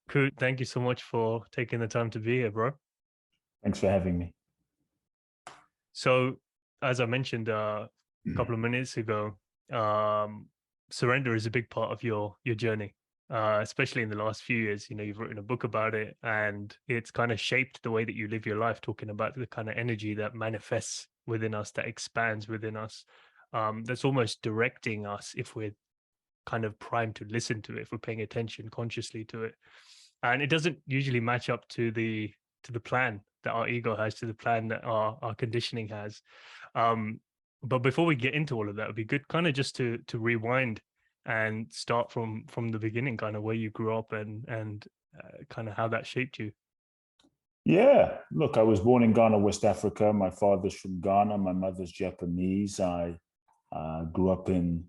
Kute, thank you so much for taking the time to be here, bro. Thanks for having me. So, as I mentioned a couple of minutes ago, um, surrender is a big part of your journey, especially in the last few years. You know, you've written a book about it, and it's kind of shaped the way that you live your life, talking about the kind of energy that manifests within us, that expands within us, that's almost directing us if we're kind of primed to listen to it, if we're paying attention consciously to it. And it doesn't usually match up to the plan that our ego has, to the plan that our conditioning has. um but before we get into all of that, it'd be good kind of just to rewind and start from the beginning, kind of where you grew up and kind of how that shaped you. Yeah, look, I was born in Ghana, West Africa. My father's from Ghana. My mother's Japanese. I grew up in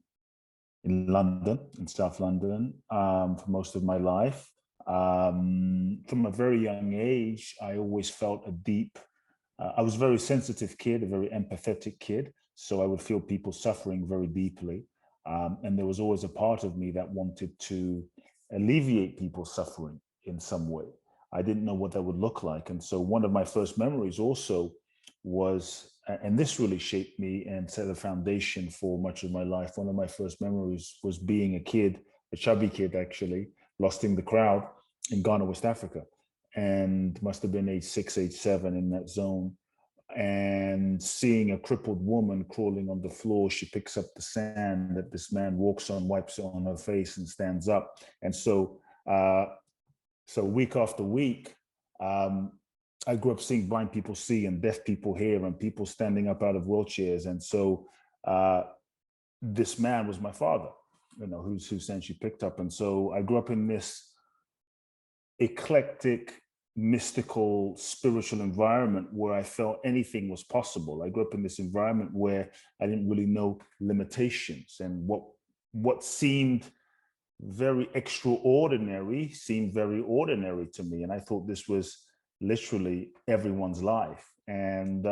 London, in South London, for most of my life. From a very young age, I always felt a deep. I was a very sensitive kid, a very empathetic kid. So I would feel people suffering very deeply, and there was always a part of me that wanted to alleviate people's suffering in some way. I didn't know what that would look like. And so one of my first memories also was, and this really shaped me and set the foundation for much of my life. One of my first memories was being a kid, a chubby kid actually, lost in the crowd in Ghana, West Africa, and must have been age 6, age 7 in that zone. And seeing a crippled woman crawling on the floor, she picks up the sand that this man walks on, wipes it on her face, and stands up. And so week after week, um, I grew up seeing blind people see and deaf people hear and people standing up out of wheelchairs. And so uh, this man was my father, whose hand she picked up. And so I grew up in this eclectic, mystical, spiritual environment where I felt anything was possible. I grew up in this environment where I didn't really know limitations, and what seemed very extraordinary seemed very ordinary to me. And I thought this was literally everyone's life and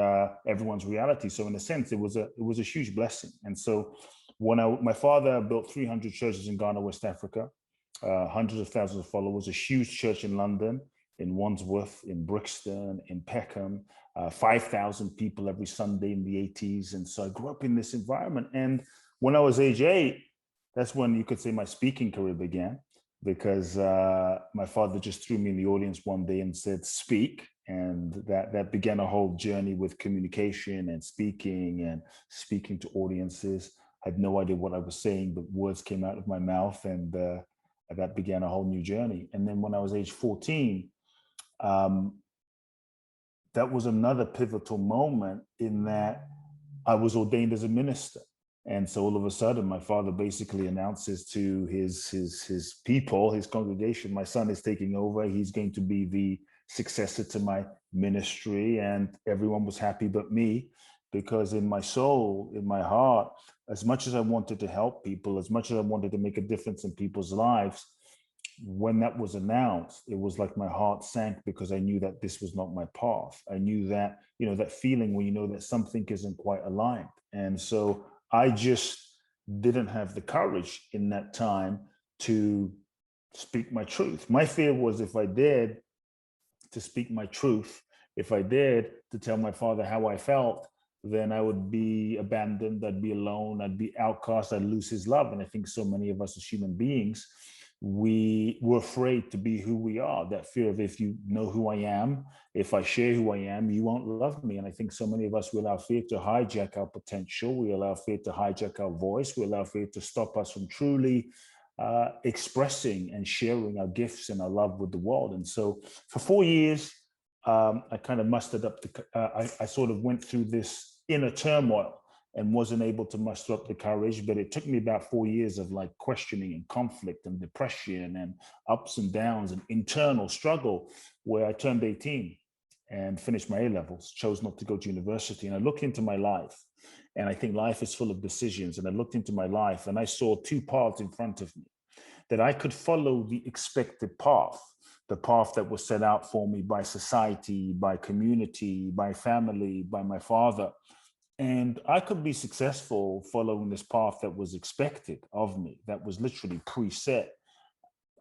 everyone's reality. So in a sense, it was a huge blessing. And so my father built 300 churches in Ghana, West Africa, hundreds of thousands of followers, a huge church in London, in Wandsworth, in Brixton, in Peckham, 5,000 people every Sunday in the 80s. And so I grew up in this environment. And when I was age 8, that's when you could say my speaking career began, because my father just threw me in the audience one day and said, speak. And that began a whole journey with communication and speaking to audiences. I had no idea what I was saying, but words came out of my mouth, and that began a whole new journey. And then when I was age 14, that was another pivotal moment in that I was ordained as a minister. And so all of a sudden, my father basically announces to his people, his congregation, my son is taking over. He's going to be the successor to my ministry. And everyone was happy but me, because in my soul, in my heart, as much as I wanted to help people, as much as I wanted to make a difference in people's lives, when that was announced, it was like my heart sank, because I knew that this was not my path. I knew that, that feeling when you know that something isn't quite aligned. And so I just didn't have the courage in that time to speak my truth. My fear was, if I dared to speak my truth, if I dared to tell my father how I felt, then I would be abandoned, I'd be alone, I'd be outcast, I'd lose his love. And I think so many of us as human beings, we were afraid to be who we are. That fear of, if you know who I am, if I share who I am, you won't love me. And I think so many of us, we allow fear to hijack our potential. We allow fear to hijack our voice. We allow fear to stop us from truly expressing and sharing our gifts and our love with the world. And so for 4 years, I kind of mustered up I sort of went through this inner turmoil and wasn't able to muster up the courage. But it took me about 4 years of like questioning and conflict and depression and ups and downs and internal struggle, where I turned 18 and finished my A-levels, chose not to go to university. And I looked into my life, and I think life is full of decisions. And I looked into my life and I saw 2 paths in front of me, that I could follow the expected path, the path that was set out for me by society, by community, by family, by my father. And I could be successful following this path that was expected of me, that was literally preset.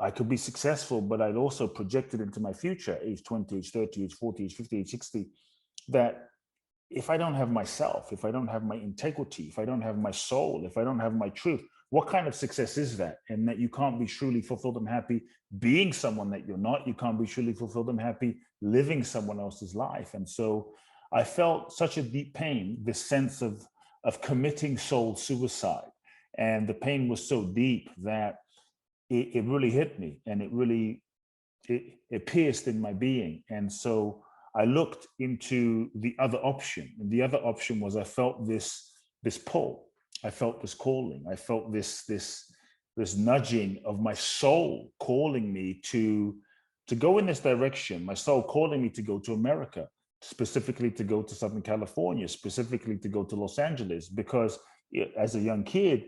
I could be successful, but I'd also projected into my future, age 20, age 30, age 40, age 50, age 60, that if I don't have myself, if I don't have my integrity, if I don't have my soul, if I don't have my truth, what kind of success is that? And that you can't be truly fulfilled and happy being someone that you're not. You can't be truly fulfilled and happy living someone else's life. And so I felt such a deep pain, this sense of committing soul suicide. And the pain was so deep that it really hit me, and it pierced in my being. And so I looked into the other option. And the other option was I felt this pull. I felt this calling. I felt this nudging of my soul calling me to go in this direction. My soul calling me to go to America, specifically to go to Southern California, specifically to go to Los Angeles, because as a young kid,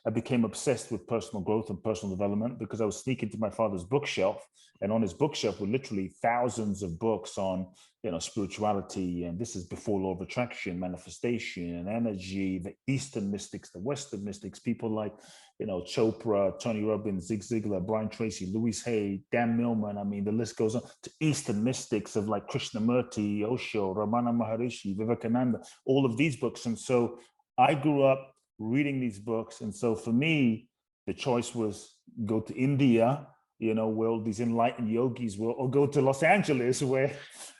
I became obsessed with personal growth and personal development because I was sneaking to my father's bookshelf, and on his bookshelf were literally thousands of books on, spirituality. And this is before law of attraction, manifestation, and energy, the Eastern mystics, the Western mystics, people like, Chopra, Tony Robbins, Zig Ziglar, Brian Tracy, Louise Hay, Dan Millman. I mean, the list goes on to Eastern mystics of like Krishnamurti, Osho, Ramana Maharishi, Vivekananda, all of these books. And so I grew up reading these books. And so for me, the choice was go to India, where these enlightened yogis were, or go to Los Angeles where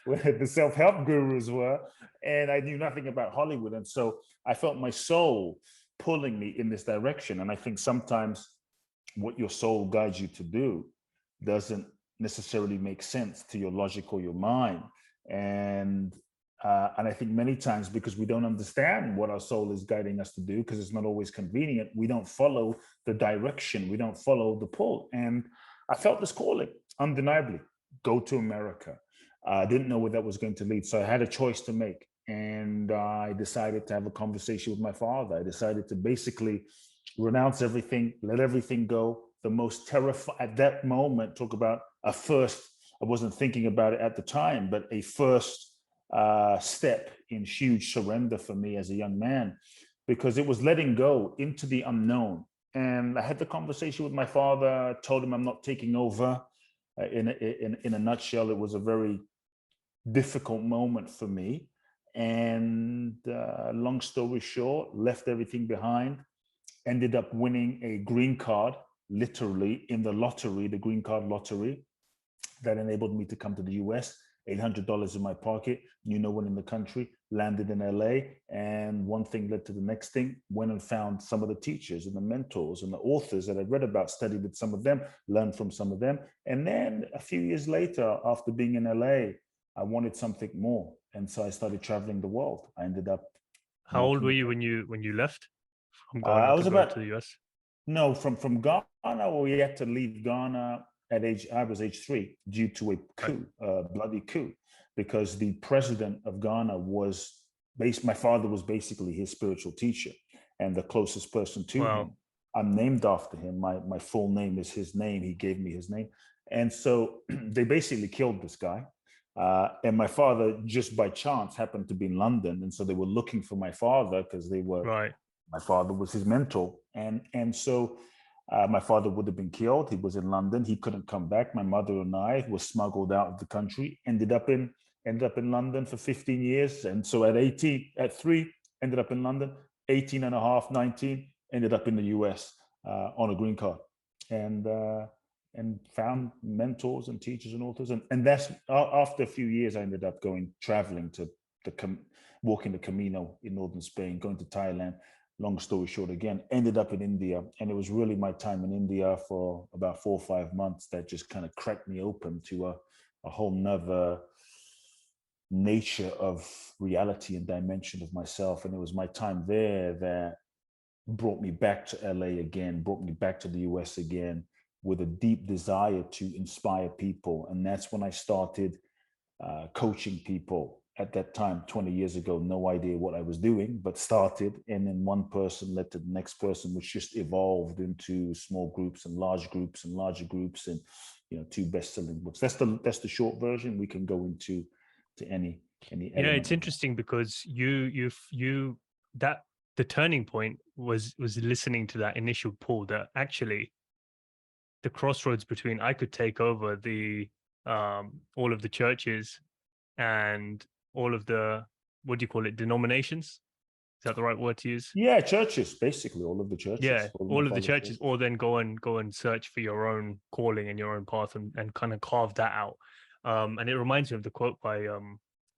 the self-help gurus were. And I knew nothing about Hollywood. And so I felt my soul pulling me in this direction. And I think sometimes what your soul guides you to do doesn't necessarily make sense to your logic or your mind. And I think many times, because we don't understand what our soul is guiding us to do, because it's not always convenient, we don't follow the direction, we don't follow the pull. And I felt this calling, undeniably, go to America. I didn't know where that was going to lead. So I had a choice to make. And I decided to have a conversation with my father. I decided to basically renounce everything, let everything go. The most terrifying, at that moment, talk about a first, I wasn't thinking about it at the time, but a first step in huge surrender for me as a young man, because it was letting go into the unknown. And I had the conversation with my father, told him I'm not taking over. In a nutshell, it was a very difficult moment for me. And long story short, left everything behind, ended up winning a green card, literally in the lottery, the green card lottery, that enabled me to come to the US. $800 in my pocket, knew no one in the country, landed in LA, and one thing led to the next thing. Went and found some of the teachers and the mentors and the authors that I'd read about, studied with some of them, learned from some of them. And then a few years later, after being in LA, I wanted something more. And so I started traveling the world. I ended up. How old were you when you left from Ghana I was to go about, to the US? No, from Ghana, we had to leave Ghana I was age 3 due to a coup, bloody coup, because the president of Ghana my father was basically his spiritual teacher and the closest person to him. I'm named after him. My full name is his name. He gave me his name. And so they basically killed this guy. And my father, just by chance, happened to be in London. And so they were looking for my father because my father was his mentor. And so my father would have been killed. He was in London. He couldn't come back. My mother and I were smuggled out of the country, ended up in London for 15 years. And so at 3, ended up in London, 18 and a half, 19, ended up in the US on a green card, and found mentors and teachers and authors. And that's after a few years, I ended up traveling to walking the Camino in northern Spain, going to Thailand. Long story short, again, ended up in India. And it was really my time in India for about 4 or 5 months that just kind of cracked me open to a whole nother nature of reality and dimension of myself. And it was my time there that brought me back to LA again, brought me back to the US again, with a deep desire to inspire people. And that's when I started coaching people. At that time, 20 years ago, no idea what I was doing, but started, and then one person led to the next person, which just evolved into small groups and large groups and larger groups, and 2 best-selling books. That's the short version. We can go into any. Yeah, it's interesting because that the turning point was listening to that initial pull, that actually the crossroads between I could take over the all of the churches and all of the, what do you call it, denominations? Is that the right word to use? Yeah, churches, basically all of the Yeah, churches, all of my all of the father's churches, churches. or then go and search for your own calling and your own path, and kind of carve that out. And it reminds me of the quote by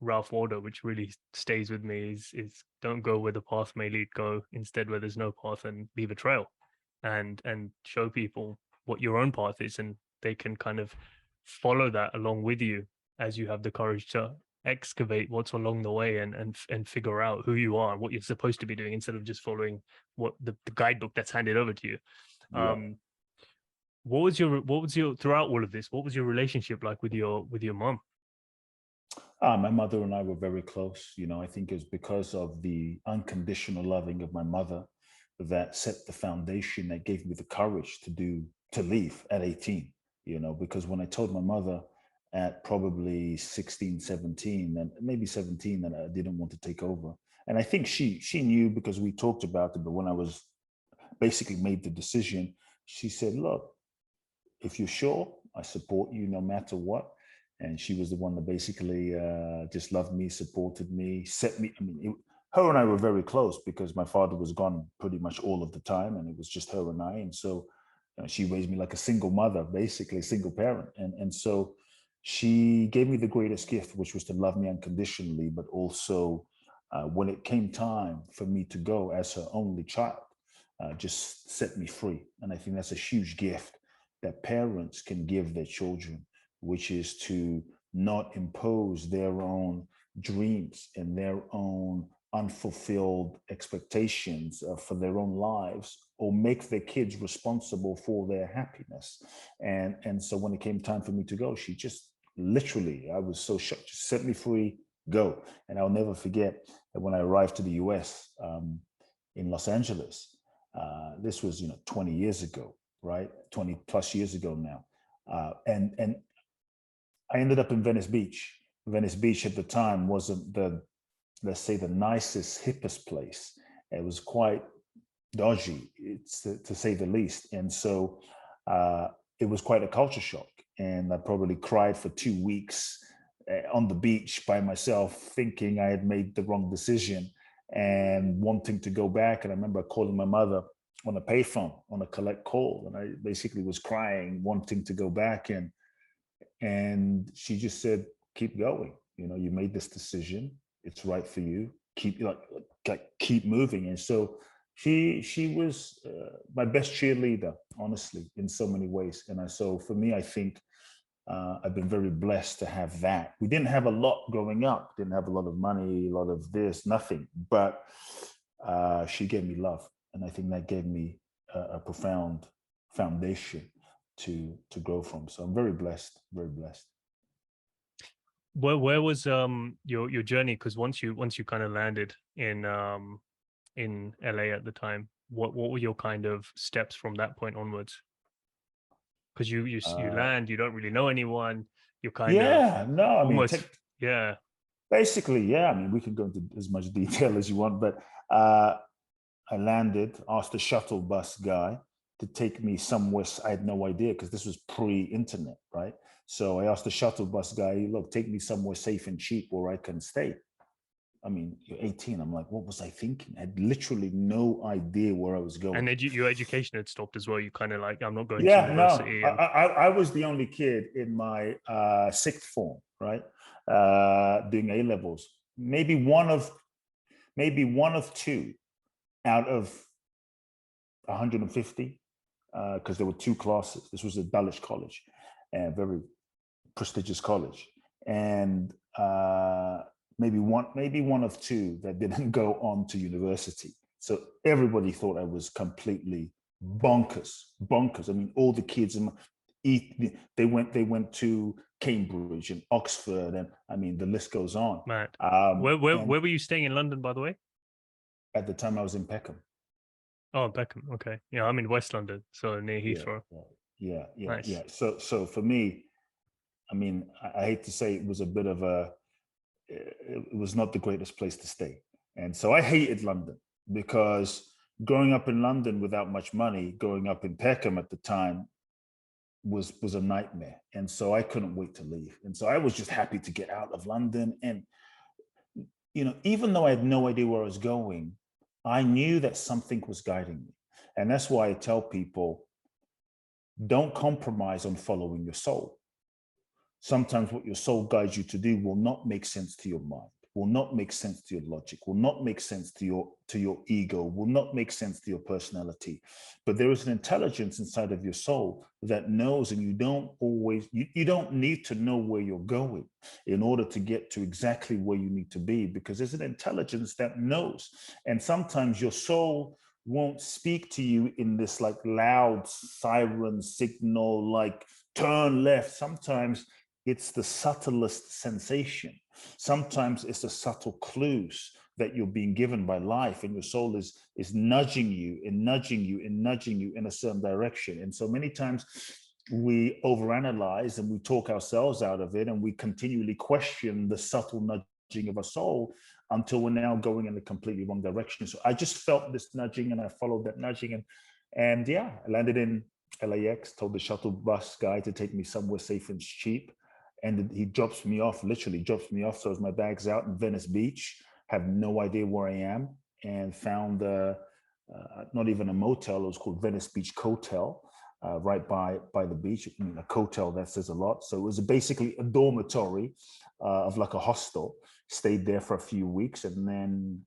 Ralph Waldo, which really stays with me, is don't go where the path may lead, go instead where there's no path and leave a trail, and show people what your own path is, and they can kind of follow that along with you as you have the courage to excavate what's along the way, and figure out who you are and what you're supposed to be doing, instead of just following what the guidebook that's handed over to you. Yeah. What was your throughout all of this, what was your relationship like with your mom? My mother and I were very close. You know, I think it's because of the unconditional loving of my mother that set the foundation that gave me the courage to leave at 18. You know, because when I told my mother at probably 16, 17, and maybe 17, that I didn't want to take over. And I think she knew, because we talked about it, but when I was basically made the decision, she said, look, if you're sure, I support you no matter what. And she was the one that basically just loved me, supported me, set me. I mean, her and I were very close because my father was gone pretty much all of the time, and it was just her and I. And so she raised me like a single mother, basically a single parent. And so she gave me the greatest gift, which was to love me unconditionally, but also when it came time for me to go as her only child, just set me free. And I think that's a huge gift that parents can give their children, which is to not impose their own dreams and their own unfulfilled expectations for their own lives, or make their kids responsible for their happiness. And so when it came time for me to go, she just literally, I was so shocked, just set me free, go. And I'll never forget that when I arrived to the US in Los Angeles, this was 20 years ago, right? 20 plus years ago now. And I ended up in Venice Beach. Venice Beach at the time wasn't let's say, the nicest, hippest place. It was quite dodgy, to say the least. And so it was quite a culture shock. And I probably cried for 2 weeks on the beach by myself, thinking I had made the wrong decision and wanting to go back. And I remember calling my mother on a payphone, on a collect call. And I basically was crying, wanting to go back. And she just said, keep going. You made this decision. It's right for you. Keep moving. And so she was my best cheerleader, honestly, in so many ways. And so for me, I think I've been very blessed to have that. We didn't have a lot growing up, didn't have a lot of money, a lot of this, nothing. But she gave me love. And I think that gave me a profound foundation to grow from. So I'm very blessed, very blessed. Where was your journey? Because once you kind of landed in LA at the time, what were your kind of steps from that point onwards? Because you land, you don't really know anyone, you're kind of No, I mean, almost yeah. Basically, yeah. I mean, we can go into as much detail as you want, but I landed, asked the shuttle bus guy to take me somewhere. I had no idea, because this was pre-internet, right? So I asked the shuttle bus guy, look, take me somewhere safe and cheap where I can stay. I mean, you're 18. I'm like, what was I thinking? I had literally no idea where I was going. And your education had stopped as well. You kind of like, I'm not going to Yeah, no, university. I was the only kid in my sixth form, right? Doing A levels. Maybe one of two out of 150, because there were two classes. This was a Dulwich college, a very prestigious college, and maybe one of two that didn't go on to university. So everybody thought I was completely bonkers. I mean, all the kids they went to Cambridge and Oxford, and I mean, the list goes on. Man, where were you staying in London, by the way? At the time, I was in Peckham. Oh, Peckham. Okay, yeah, I'm in West London, so near Heathrow. Yeah. Nice. So for me, I mean, I hate to say it was a bit of it was not the greatest place to stay. And so I hated London, because growing up in London without much money, growing up in Peckham at the time, was a nightmare. And so I couldn't wait to leave. And so I was just happy to get out of London. And, you know, even though I had no idea where I was going, I knew that something was guiding me. And that's why I tell people, don't compromise on following your soul. Sometimes what your soul guides you to do will not make sense to your mind, will not make sense to your logic, will not make sense to your ego, will not make sense to your personality. But there is an intelligence inside of your soul that knows, and you don't need to know where you're going in order to get to exactly where you need to be, because there's an intelligence that knows. And sometimes your soul won't speak to you in this like loud siren signal, like turn left. Sometimes it's the subtlest sensation. Sometimes it's the subtle clues that you're being given by life, and your soul is nudging you and nudging you and nudging you in a certain direction. And so many times we overanalyze and we talk ourselves out of it, and we continually question the subtle nudging of our soul until we're now going in a completely wrong direction. So I just felt this nudging, and I followed that nudging, and yeah, I landed in LAX, told the shuttle bus guy to take me somewhere safe and cheap. And he drops me off, literally drops me off. So as my bag's out in Venice Beach, have no idea where I am, and found not even a motel, it was called Venice Beach Cotel, right by the beach. I mean, a cotel, that says a lot. So it was basically a dormitory of like a hostel. Stayed there for a few weeks, and then,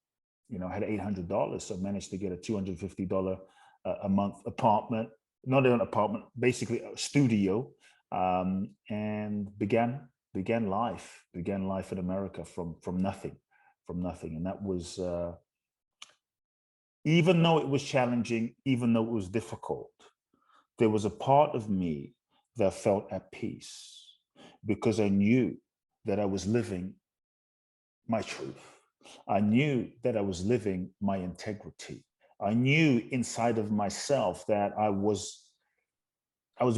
you know, had $800. So managed to get a $250 a month apartment, not an apartment, basically a studio. And began life in America from nothing. And that was, even though it was challenging, even though it was difficult, there was a part of me that felt at peace, because I knew that I was living my truth. I knew that I was living my integrity. I knew inside of myself that I was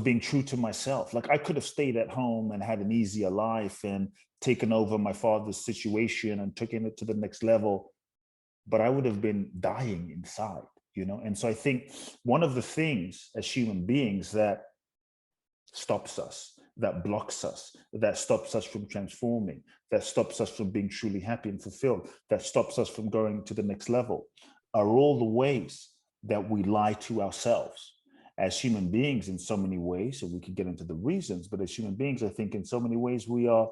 being true to myself. Like, I could have stayed at home and had an easier life and taken over my father's situation and taken it to the next level, but I would have been dying inside, you know? And so I think one of the things as human beings that stops us, that blocks us, that stops us from transforming, that stops us from being truly happy and fulfilled, that stops us from going to the next level, are all the ways that we lie to ourselves. As human beings, in so many ways, so we could get into the reasons, but as human beings, I think in so many ways we are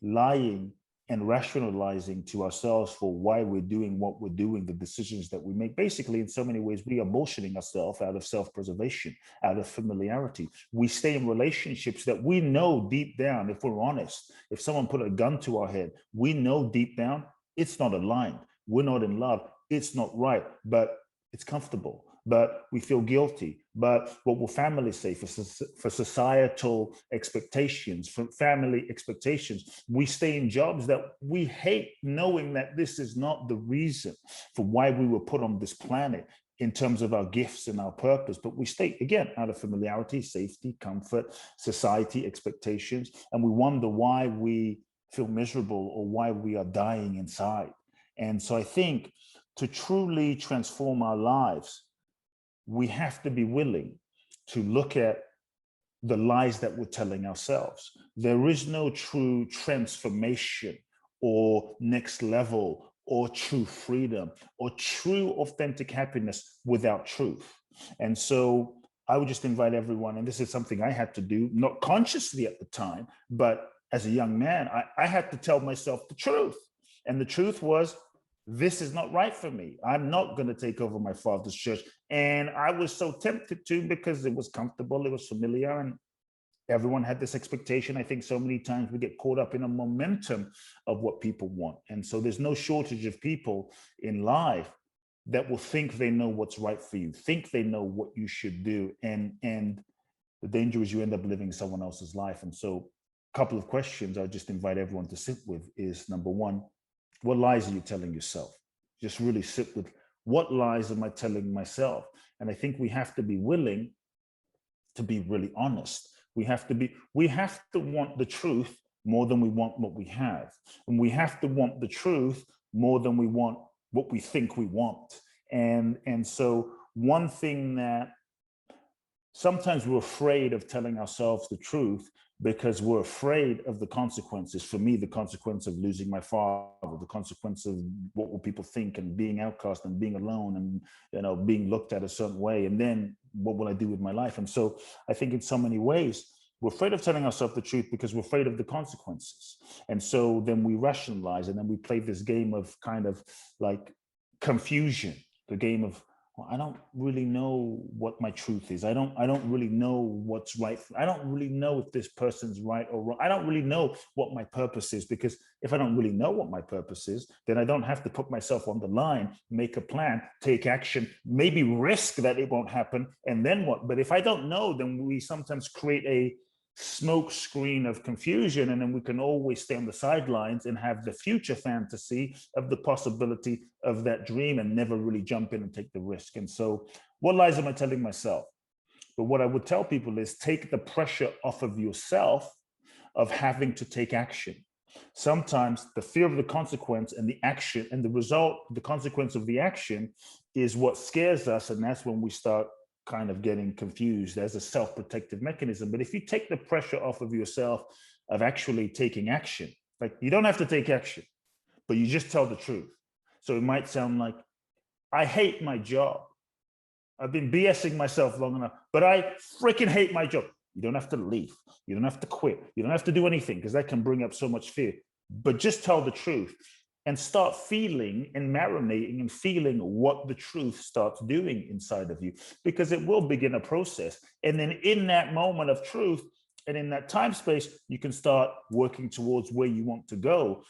lying and rationalizing to ourselves for why we're doing what we're doing, the decisions that we make. Basically, in so many ways, we are bullshitting ourselves out of self-preservation, out of familiarity. We stay in relationships that we know deep down, if we're honest, if someone put a gun to our head, we know deep down it's not aligned. We're not in love. It's not right, but it's comfortable. But we feel guilty. But what will family say? For societal expectations, for family expectations, we stay in jobs that we hate, knowing that this is not the reason for why we were put on this planet in terms of our gifts and our purpose. But we stay, again, out of familiarity, safety, comfort, society expectations, and we wonder why we feel miserable or why we are dying inside. And so I think to truly transform our lives, we have to be willing to look at the lies that we're telling ourselves. There is no true transformation or next level or true freedom or true authentic happiness without truth. And so I would just invite everyone, and this is something I had to do, not consciously at the time, but as a young man, I had to tell myself the truth. And the truth was, this is not right for me. I'm not going to take over my father's church. And I was so tempted to, because it was comfortable, it was familiar, and everyone had this expectation. I think so many times we get caught up in a momentum of what people want. And so there's no shortage of people in life that will think they know what's right for you, think they know what you should do. And the danger is you end up living someone else's life. And so a couple of questions I just invite everyone to sit with is, number one, what lies are you telling yourself? Just really sit with, what lies am I telling myself? And I think we have to be willing to be really honest. We have to want the truth more than we want what we have. And we have to want the truth more than we want what we think we want. And so one thing that sometimes we're afraid of telling ourselves the truth because we're afraid of the consequences. For me, the consequence of losing my father, the consequence of what will people think, and being outcast and being alone, and, you know, being looked at a certain way. And then what will I do with my life? And so I think in so many ways, we're afraid of telling ourselves the truth because we're afraid of the consequences. And so then we rationalize, and then we play this game of kind of like confusion, the game of, well, I don't really know what my truth is. I don't really know what's right. I don't really know if this person's right or wrong. I don't really know what my purpose is, because if I don't really know what my purpose is, then I don't have to put myself on the line, make a plan, take action, maybe risk that it won't happen, and then what? But if I don't know, then we sometimes create a smoke screen of confusion, and then we can always stay on the sidelines and have the future fantasy of the possibility of that dream and never really jump in and take the risk. And so what lies am I telling myself? But what I would tell people is, take the pressure off of yourself of having to take action. Sometimes the fear of the consequence and the action and the result, the consequence of the action, is what scares us, and that's when we start kind of getting confused as a self-protective mechanism. But if you take the pressure off of yourself of actually taking action, like, you don't have to take action, but you just tell the truth. So it might sound like, I hate my job. I've been BSing myself long enough, but I freaking hate my job. You don't have to leave. You don't have to quit. You don't have to do anything, because that can bring up so much fear. But just tell the truth and start feeling and marinating and feeling what the truth starts doing inside of you, because it will begin a process. And then in that moment of truth and in that time space, you can start working towards where you want to go.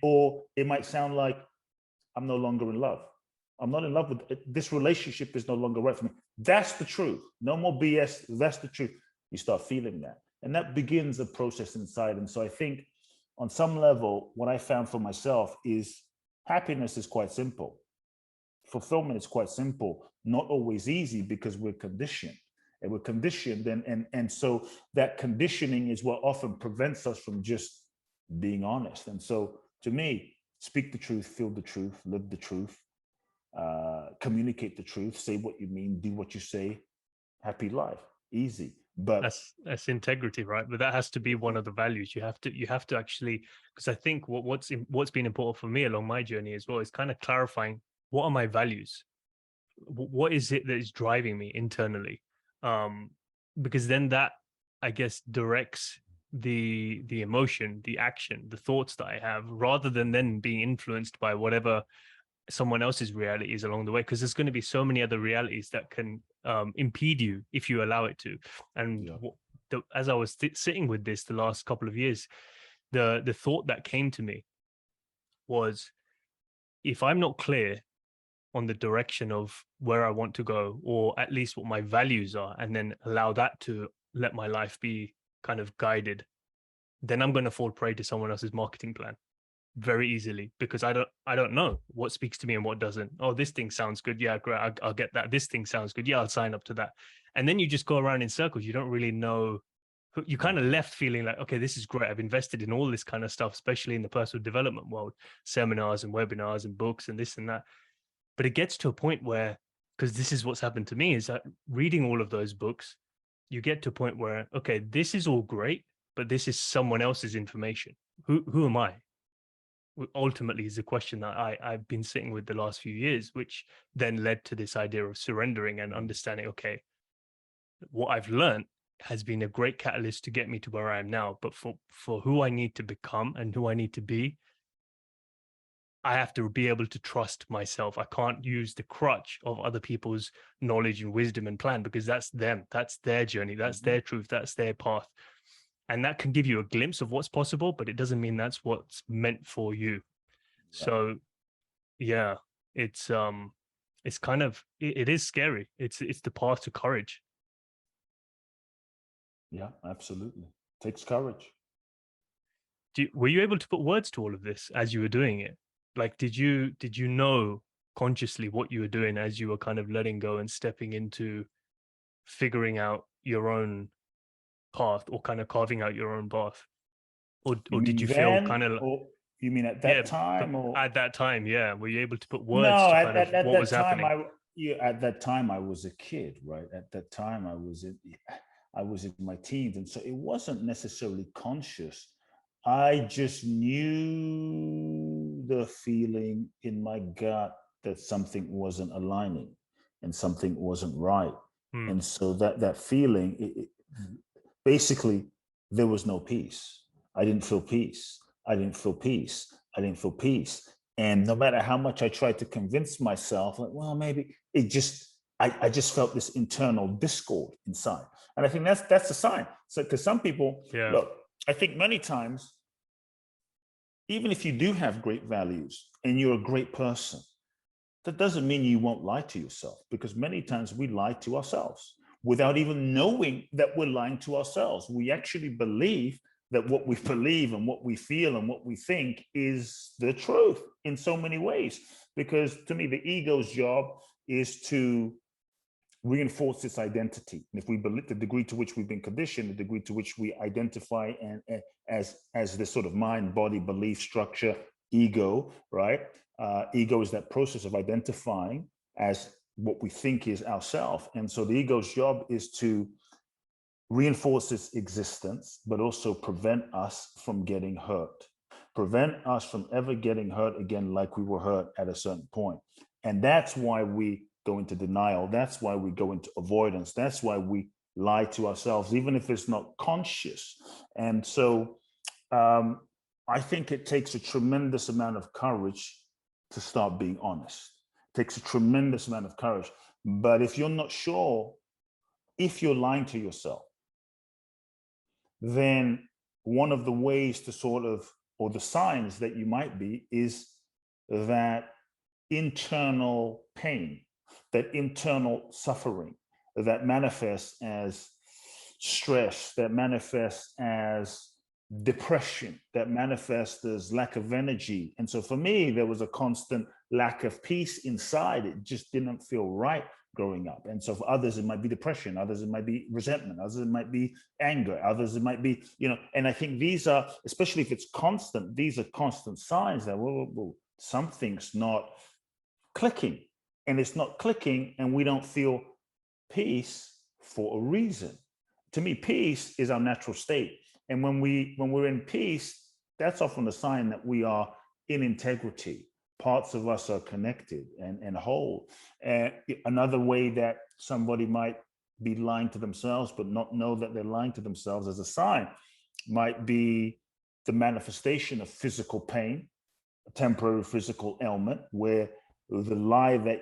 Or it might sound like, I'm no longer in love. I'm not in love with it. This relationship is no longer right for me. That's the truth. No more BS. That's the truth. You start feeling that. And that begins a process inside. And so I think on some level, what I found for myself is happiness is quite simple. Fulfillment is quite simple, not always easy, because we're conditioned. And we're conditioned. And so that conditioning is what often prevents us from just being honest. And so to me, speak the truth, feel the truth, live the truth, communicate the truth, say what you mean, do what you say, happy life, easy. But that's integrity, right? But that has to be one of the values. You have to actually, because I think what's been important for me along my journey as well is kind of clarifying, what are my values? What is it that is driving me internally? Because then that, I guess, directs the emotion, the action, the thoughts that I have, rather than then being influenced by whatever someone else's reality is along the way, because there's going to be so many other realities that can impede you if you allow it to. And as I was sitting with this the last couple of years, the thought that came to me was, if I'm not clear on the direction of where I want to go, or at least what my values are, and then allow that to let my life be kind of guided, then I'm going to fall prey to someone else's marketing plan very easily, because I don't know what speaks to me and what doesn't. Oh, this thing sounds good. Yeah, great. I'll get that. This thing sounds good. Yeah, I'll sign up to that. And then you just go around in circles. You don't really know. You kind of left feeling like, okay, this is great. I've invested in all this kind of stuff, especially in the personal development world, seminars and webinars and books and this and that. But it gets to a point where, because this is what's happened to me, is that reading all of those books, you get to a point where, okay, this is all great, but this is someone else's information. Who am I? Ultimately is a question that I've been sitting with the last few years, which then led to this idea of surrendering and understanding, okay, what I've learned has been a great catalyst to get me to where I am now. But for who I need to become and who I need to be, I have to be able to trust myself. I can't use the crutch of other people's knowledge and wisdom and plan, because that's them. That's their journey. That's their truth. That's their path. And that can give you a glimpse of what's possible, but it doesn't mean that's what's meant for you. So yeah, it's kind of, it is scary. It's the path to courage. Yeah, absolutely. Takes courage. Were you able to put words to all of this as you were doing it? Like, did you know consciously what you were doing as you were kind of letting go and stepping into figuring out your own path, or kind of carving out your own path? Or did you feel kind of, or you mean at that time, or at that time? Yeah. Were you able to put words no? to At kind of at what that was time, happening? Yeah, at that time I was a kid, right? At that time I was in my teens, and so it wasn't necessarily conscious. I just knew the feeling in my gut that something wasn't aligning and something wasn't right. Mm, And so that feeling, basically, there was no peace. I didn't feel peace. I didn't feel peace. I didn't feel peace. And no matter how much I tried to convince myself, like, well, maybe it just, I just felt this internal discord inside. And I think that's a sign. So, because some people, yeah. look, I think many times, even if you do have great values and you're a great person, that doesn't mean you won't lie to yourself, because many times we lie to ourselves without even knowing that we're lying to ourselves. We actually believe that what we believe and what we feel and what we think is the truth in so many ways. Because to me, the ego's job is to reinforce its identity. And if we believe the degree to which we've been conditioned, the degree to which we identify and as this sort of mind, body, belief structure, ego, right? Ego is that process of identifying as what we think is ourself. And so the ego's job is to reinforce its existence, but also prevent us from getting hurt, prevent us from ever getting hurt again like we were hurt at a certain point. And that's why we go into denial. That's why we go into avoidance. That's why we lie to ourselves, even if it's not conscious. And so I think it takes a tremendous amount of courage to start being honest. It takes a tremendous amount of courage. But if you're not sure if you're lying to yourself, then one of the ways to sort of, or the signs that you might be, is that internal pain, that internal suffering that manifests as stress, that manifests as depression, that manifests as lack of energy. And so for me, there was a constant lack of peace inside. It just didn't feel right growing up. And so for others, it might be depression, others, it might be resentment, others, it might be anger, others, it might be, and I think these are, especially if it's constant, these are constant signs that, well, something's not clicking. And it's not clicking, and we don't feel peace for a reason. To me, peace is our natural state. And when we're in peace, that's often a sign that we are in integrity. Parts of us are connected and whole. And another way that somebody might be lying to themselves but not know that they're lying to themselves as a sign might be the manifestation of physical pain, a temporary physical ailment, where the lie that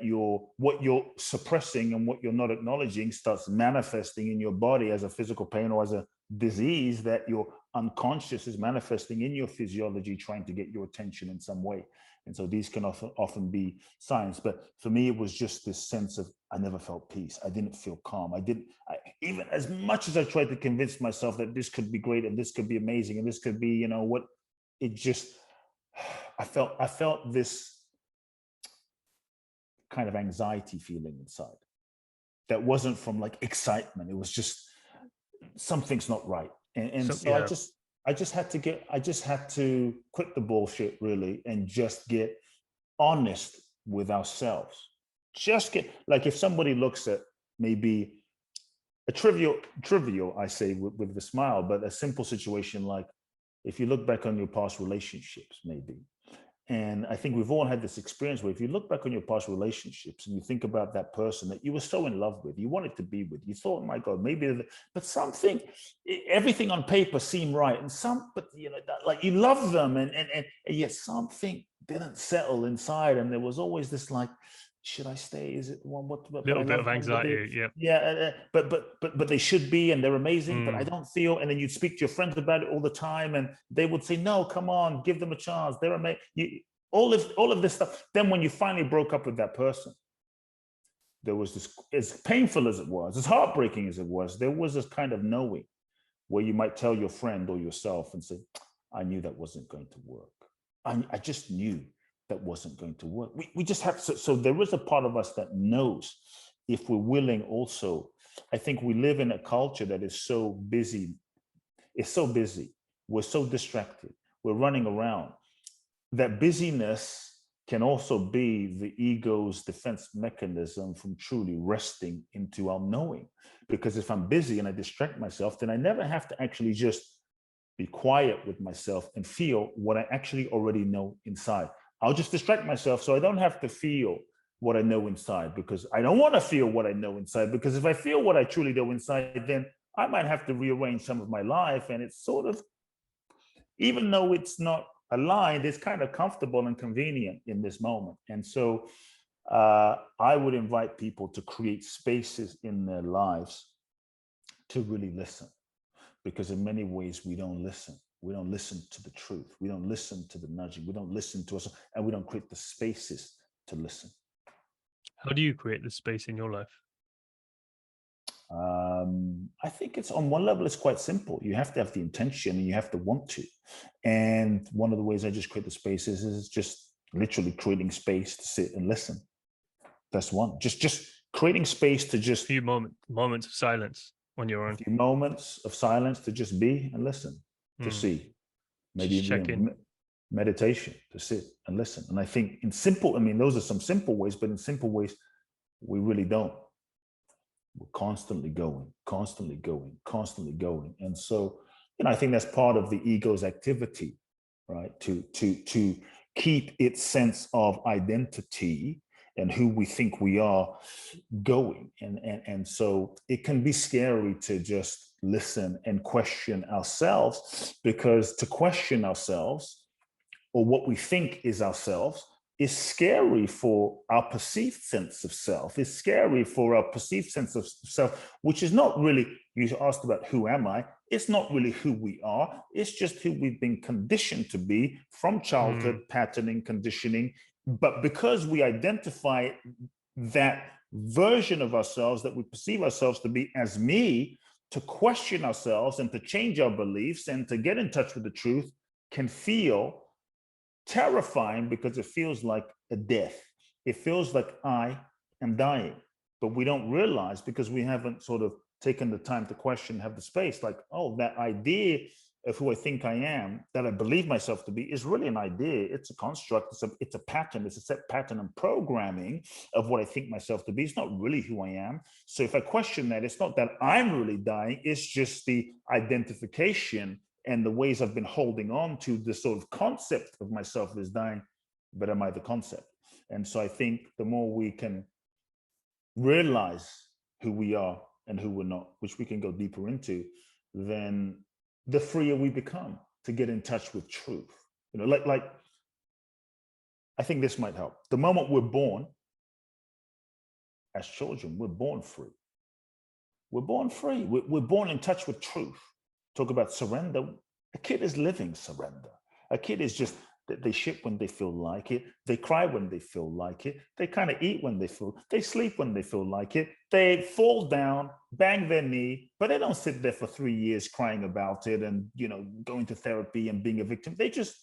what you're suppressing and what you're not acknowledging starts manifesting in your body as a physical pain or as a disease that your unconscious is manifesting in your physiology, trying to get your attention in some way. And so these can often be signs. But for me, it was just this sense of, I never felt peace. I didn't feel calm. Even as much as I tried to convince myself that this could be great and this could be amazing and this could be, I felt this kind of anxiety feeling inside that wasn't from like excitement. It was just, something's not right. And so yeah. I just had to quit the bullshit, really, and just get honest with ourselves. Just get, like, if somebody looks at maybe a trivial, I say with a smile, but a simple situation, like if you look back on your past relationships, maybe. And I think we've all had this experience where if you look back on your past relationships and you think about that person that you were so in love with, you wanted to be with, you thought, my God, maybe, but everything on paper seemed right. And but like you love them and yet something didn't settle inside. And there was always this like, should I stay? Is it one? Little bit of anxiety, yeah. Yeah, but they should be, and they're amazing. But I don't feel. And then you'd speak to your friends about it all the time, and they would say, "No, come on, give them a chance. They're amazing." All of this stuff. Then when you finally broke up with that person, there was this, as painful as it was, as heartbreaking as it was, there was this kind of knowing where you might tell your friend or yourself and say, "I knew that wasn't going to work. I just knew." That wasn't going to work. We just have to, so there is a part of us that knows, if we're willing also. I think we live in a culture that is so busy. It's so busy. We're so distracted. We're running around. That busyness can also be the ego's defense mechanism from truly resting into our knowing. Because if I'm busy and I distract myself, then I never have to actually just be quiet with myself and feel what I actually already know inside. I'll just distract myself so I don't have to feel what I know inside, because I don't want to feel what I know inside. Because if I feel what I truly know inside, then I might have to rearrange some of my life. And it's sort of, even though it's not aligned, it's kind of comfortable and convenient in this moment. And so I would invite people to create spaces in their lives to really listen, because in many ways we don't listen. We don't listen to the truth. We don't listen to the nudging. We don't listen to us, and we don't create the spaces to listen. How do you create the space in your life? I think it's, on one level, it's quite simple. You have to have the intention and you have to want to. And one of the ways I just create the spaces is just literally creating space to sit and listen. That's one. Just creating space to just a few moments of silence on your own. A few moments of silence to just be and listen, to see. Maybe check in. Meditation, to sit and listen. And I think in simple, I mean, those are some simple ways, but in simple ways, we really don't. We're constantly going, constantly going, constantly going. And so, I think that's part of the ego's activity, right? To keep its sense of identity and who we think we are going. And so it can be scary to just listen and question ourselves, because to question ourselves or what we think is ourselves is scary for our perceived sense of self. It's scary for our perceived sense of self, which is not really, you asked about who am I? It's not really who we are. It's just who we've been conditioned to be from childhood, patterning, conditioning. But because we identify that version of ourselves that we perceive ourselves to be as me, to question ourselves and to change our beliefs and to get in touch with the truth can feel terrifying, because it feels like a death. It feels like I am dying, but we don't realize, because we haven't sort of taken the time to question, have the space, like, oh, that idea of who I think I am, that I believe myself to be, is really an idea. It's a construct. It's a pattern. It's a set pattern and programming of what I think myself to be. It's not really who I am. So if I question that, it's not that I'm really dying. It's just the identification and the ways I've been holding on to the sort of concept of myself as dying, but am I the concept? And so I think the more we can realize who we are and who we're not, which we can go deeper into, then the freer we become to get in touch with truth. Like I think this might help. The moment we're born as children, we're born free. We're born free. We're born in touch with truth. Talk about surrender. A kid is living surrender. A kid is just, they shit when they feel like it. They cry when they feel like it. They kind of eat when they sleep when they feel like it. They fall down, bang their knee, but they don't sit there for 3 years crying about it and, going to therapy and being a victim. They just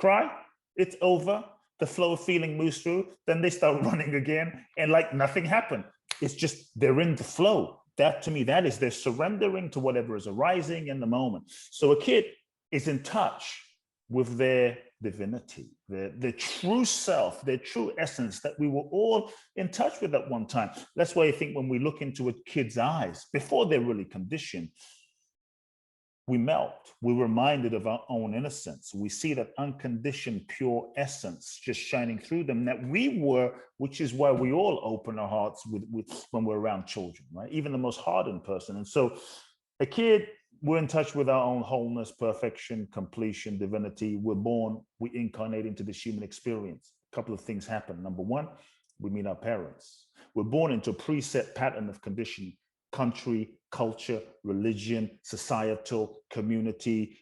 cry. It's over. The flow of feeling moves through. Then they start running again. And like nothing happened. It's just, they're in the flow. That, to me, that is, they're surrendering to whatever is arising in the moment. So a kid is in touch with their divinity, their true self, their true essence that we were all in touch with at one time. That's why I think when we look into a kid's eyes, before they're really conditioned, we melt. We're reminded of our own innocence. We see that unconditioned, pure essence just shining through them that we were, which is why we all open our hearts with when we're around children, right? Even the most hardened person. And so a kid, we're in touch with our own wholeness, perfection, completion, divinity. We're born, we incarnate into this human experience. A couple of things happen. Number one, we meet our parents. We're born into a preset pattern of conditioning. Country, culture, religion, societal, community,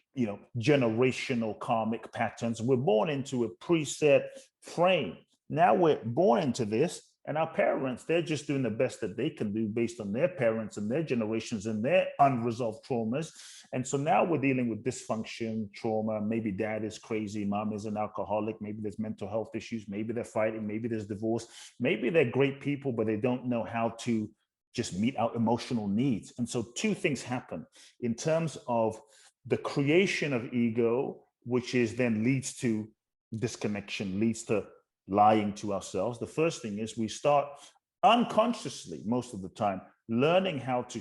generational karmic patterns. We're born into a preset frame. Now we're born into this, and our parents, they're just doing the best that they can do based on their parents and their generations and their unresolved traumas. And so now we're dealing with dysfunction, trauma. Maybe dad is crazy, mom is an alcoholic, maybe there's mental health issues, maybe they're fighting, maybe there's divorce, maybe they're great people, but they don't know how to just meet our emotional needs. And so two things happen in terms of the creation of ego, which is then leads to disconnection, leads to lying to ourselves, the first thing is we start unconsciously, most of the time, learning how to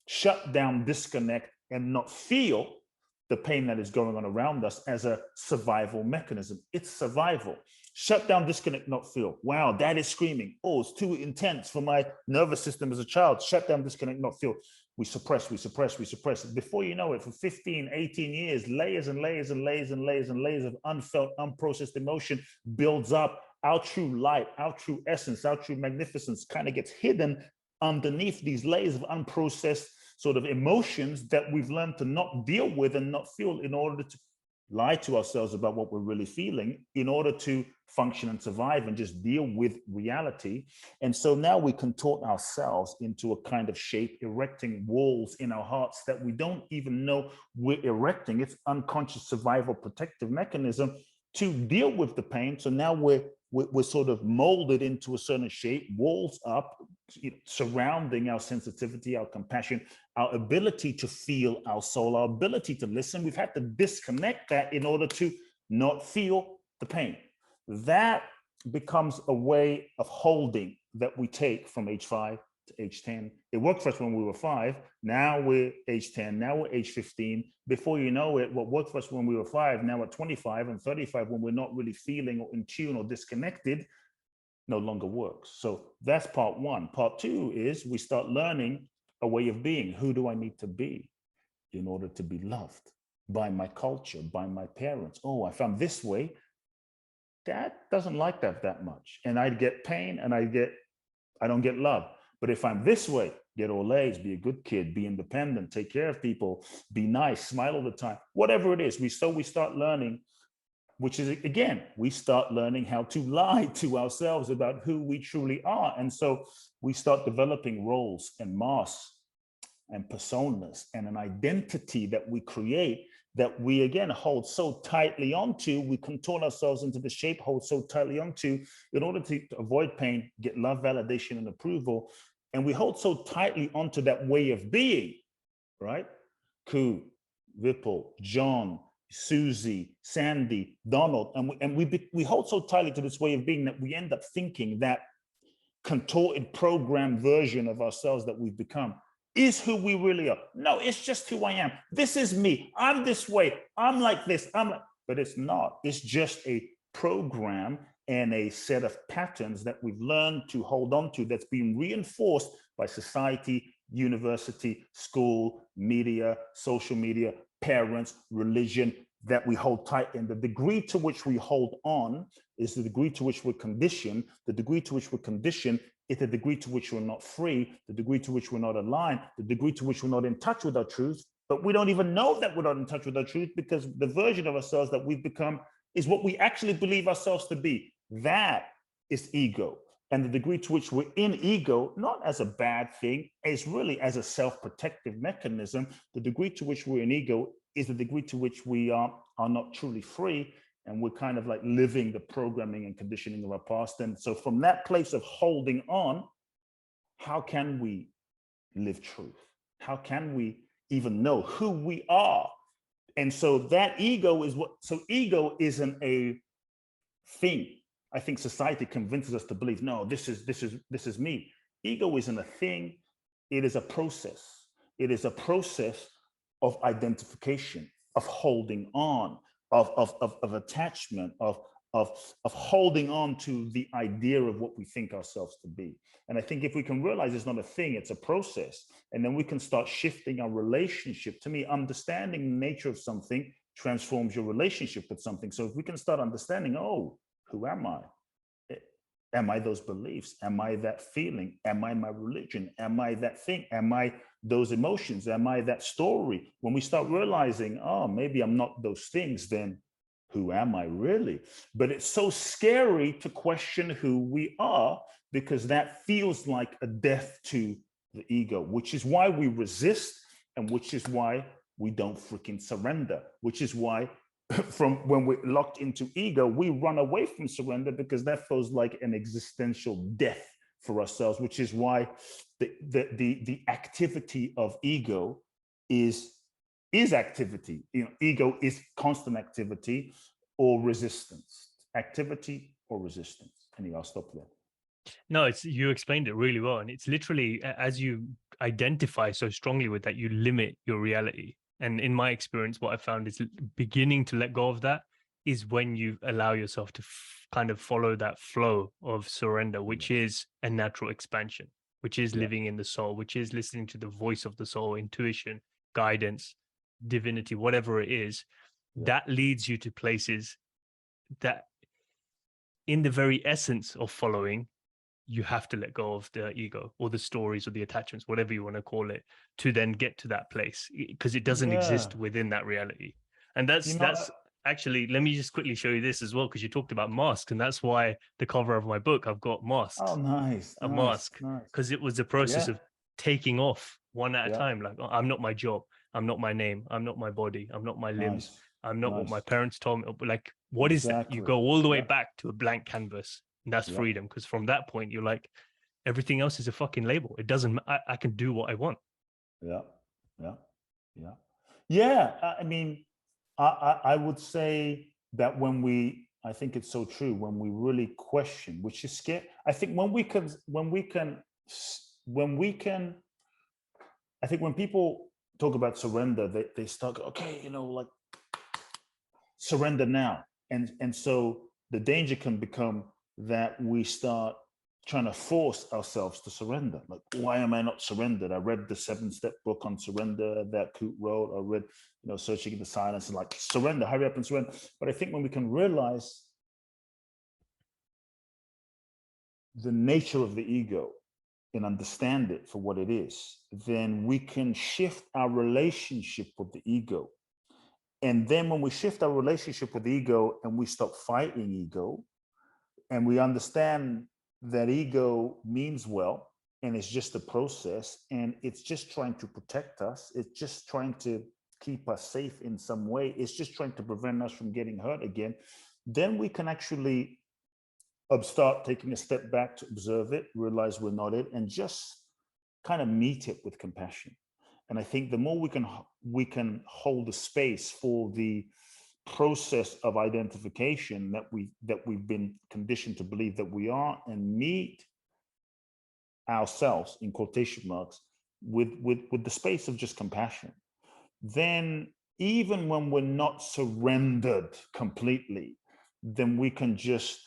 shut down, disconnect, and not feel the pain that is going on around us as a survival mechanism. It's survival. Shut down, disconnect, not feel. Wow, dad is screaming. Oh, it's too intense for my nervous system as a child. Shut down, disconnect, not feel. We suppress, we suppress, we suppress. Before you know it, for 15, 18 years, layers and layers and layers and layers and layers of unfelt, unprocessed emotion builds up. Our true light, our true essence, our true magnificence kind of gets hidden underneath these layers of unprocessed sort of emotions that we've learned to not deal with and not feel in order to lie to ourselves about what we're really feeling in order to function and survive and just deal with reality. And so now we contort ourselves into a kind of shape, erecting walls in our hearts that we don't even know we're erecting. It's unconscious survival protective mechanism to deal with the pain. So now we're sort of molded into a certain shape, walls up, surrounding our sensitivity, our compassion, our ability to feel our soul, our ability to listen. We've had to disconnect that in order to not feel the pain. That becomes a way of holding that we take from age 5 to age 10. It worked for us when we were 5. Now we're age 10. Now we're age 15. Before you know it, what worked for us when we were 5, now at 25 and 35, when we're not really feeling or in tune or disconnected, no longer works. So that's part one. Part two is we start learning a way of being. Who do I need to be in order to be loved by my culture, by my parents? Oh, if I'm this way, Dad doesn't like that much. And I get pain and I don't get love. But if I'm this way, get all A's, be a good kid, be independent, take care of people, be nice, smile all the time, whatever it is. We start learning, which is, again, we start learning how to lie to ourselves about who we truly are. And so we start developing roles and masks and personas and an identity that we create that we, again, hold so tightly onto. We contort ourselves into the shape, hold so tightly onto in order to avoid pain, get love, validation, and approval. And we hold so tightly onto that way of being, right? Kute, Vipul, John, Susie, Sandy, Donald, and we hold so tightly to this way of being that we end up thinking that contorted, programmed version of ourselves that we've become is who we really are. No, it's just who I am. This is me. I'm this way. I'm like this. But it's not. It's just a program and a set of patterns that we've learned to hold on to that's being reinforced by society, university, school, media, social media, parents, religion, that we hold tight. And the degree to which we hold on is the degree to which we're conditioned. The degree to which we're conditioned is the degree to which we're not free, the degree to which we're not aligned, the degree to which we're not in touch with our truth. But we don't even know that we're not in touch with our truth because the version of ourselves that we've become is what we actually believe ourselves to be. That is ego. And the degree to which we're in ego, not as a bad thing, is really as a self-protective mechanism. The degree to which we're in ego is the degree to which we are not truly free. And we're kind of like living the programming and conditioning of our past. And so from that place of holding on, how can we live truth? How can we even know who we are? And so that ego is so ego isn't a thing. I think society convinces us to believe, no, this is me. Ego isn't a thing. It is a process. It is a process of identification, of holding on, of attachment, of holding on to the idea of what we think ourselves to be. And I think if we can realize it's not a thing, it's a process, and then we can start shifting our relationship. To me, understanding the nature of something transforms your relationship with something. So if we can start understanding, oh, who am I? Am I those beliefs? Am I that feeling? Am I my religion? Am I that thing? Am I those emotions? Am I that story? When we start realizing, oh, maybe I'm not those things, then who am I really? But it's so scary to question who we are because that feels like a death to the ego, which is why we resist and which is why we don't freaking surrender, which is why from when we're locked into ego, we run away from surrender because that feels like an existential death for ourselves, which is why the activity of ego is activity. You know, ego is constant activity or resistance. Activity or resistance. Anyway, I'll stop there. No, you explained it really well. And it's literally, as you identify so strongly with that, you limit your reality. And in my experience, what I found is beginning to let go of that is when you allow yourself to kind of follow that flow of surrender, which is a natural expansion, which is living in the soul, which is listening to the voice of the soul, intuition, guidance, divinity, whatever it is. That leads you to places that in the very essence of following, you have to let go of the ego or the stories or the attachments, whatever you want to call it, to then get to that place, because it doesn't exist within that reality. And that's actually, let me just quickly show you this as well, because you talked about masks, and that's why the cover of my book, I've got masks. Oh, nice. A mask, because it was the process of taking off one at a time. Like, oh, I'm not my job. I'm not my name. I'm not my body. I'm not my limbs. I'm not what my parents told me. Like, what is that? You go all the way back to a blank canvas. And that's freedom, because from that point, you're like, everything else is a fucking label. It doesn't, I can do what I want. I mean, I would say that I think it's so true, when we really question, which is scary. I think when people talk about surrender, they start, okay, like, surrender now. And so the danger can become that we start trying to force ourselves to surrender. Like, why am I not surrendered? I read the 7-step book on surrender that Kute wrote. I read, Searching in the Silence, and like, surrender, hurry up and surrender. But I think when we can realize the nature of the ego and understand it for what it is, then we can shift our relationship with the ego. And then when we shift our relationship with ego and we stop fighting ego, and we understand that ego means well, and it's just a process, and it's just trying to protect us. It's just trying to keep us safe in some way. It's just trying to prevent us from getting hurt again. Then we can actually start taking a step back to observe it, realize we're not it, and just kind of meet it with compassion. And I think the more we can hold the space for the process of identification that we've been conditioned to believe that we are, and meet ourselves, in quotation marks, with the space of just compassion, then even when we're not surrendered completely, then we can just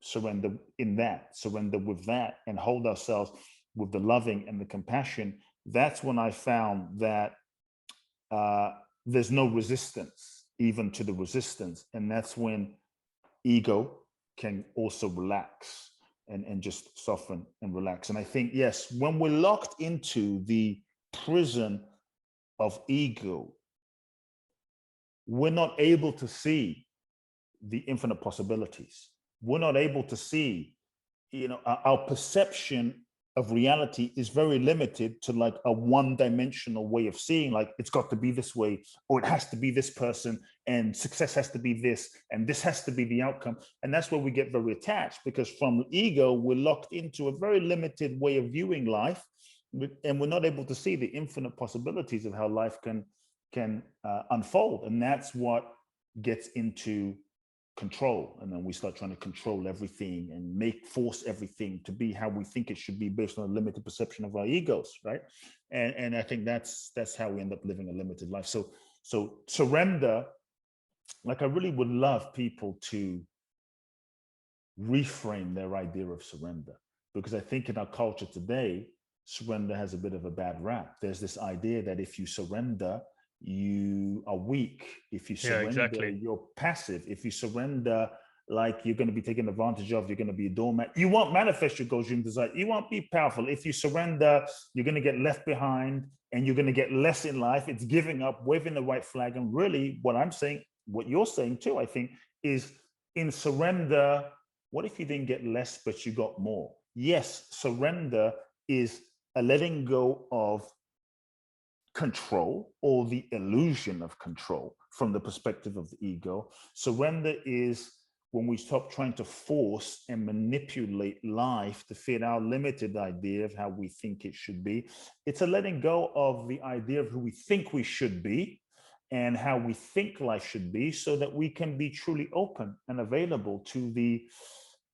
surrender with that, and hold ourselves with the loving and the compassion. That's when I found that there's no resistance even to the resistance. And that's when ego can also relax and just soften and relax. And I think, yes, when we're locked into the prison of ego, we're not able to see the infinite possibilities. We're not able to see, our perception of reality is very limited to like a one-dimensional way of seeing, like, it's got to be this way, or it has to be this person, and success has to be this, and this has to be the outcome. And that's where we get very attached, because from ego, we're locked into a very limited way of viewing life, and we're not able to see the infinite possibilities of how life can unfold. And that's what gets into control. And then we start trying to control everything and force everything to be how we think it should be, based on a limited perception of our egos, right? And I think that's how we end up living a limited life. So surrender, like, I really would love people to reframe their idea of surrender, because I think in our culture today, surrender has a bit of a bad rap. There's this idea that if you surrender, you are weak. If you surrender, you're passive. If you surrender, like, you're going to be taken advantage of, you're going to be a doormat. You won't manifest your goals, dream, desire. You won't be powerful. If you surrender, you're going to get left behind, and you're going to get less in life. It's giving up, waving the white flag. And really, what I'm saying, what you're saying too, I think, is in surrender, what if you didn't get less, but you got more? Yes, surrender is a letting go of control, or the illusion of control, from the perspective of the ego. Surrender is when we stop trying to force and manipulate life to fit our limited idea of how we think it should be. It's a letting go of the idea of who we think we should be, and how we think life should be, so that we can be truly open and available to the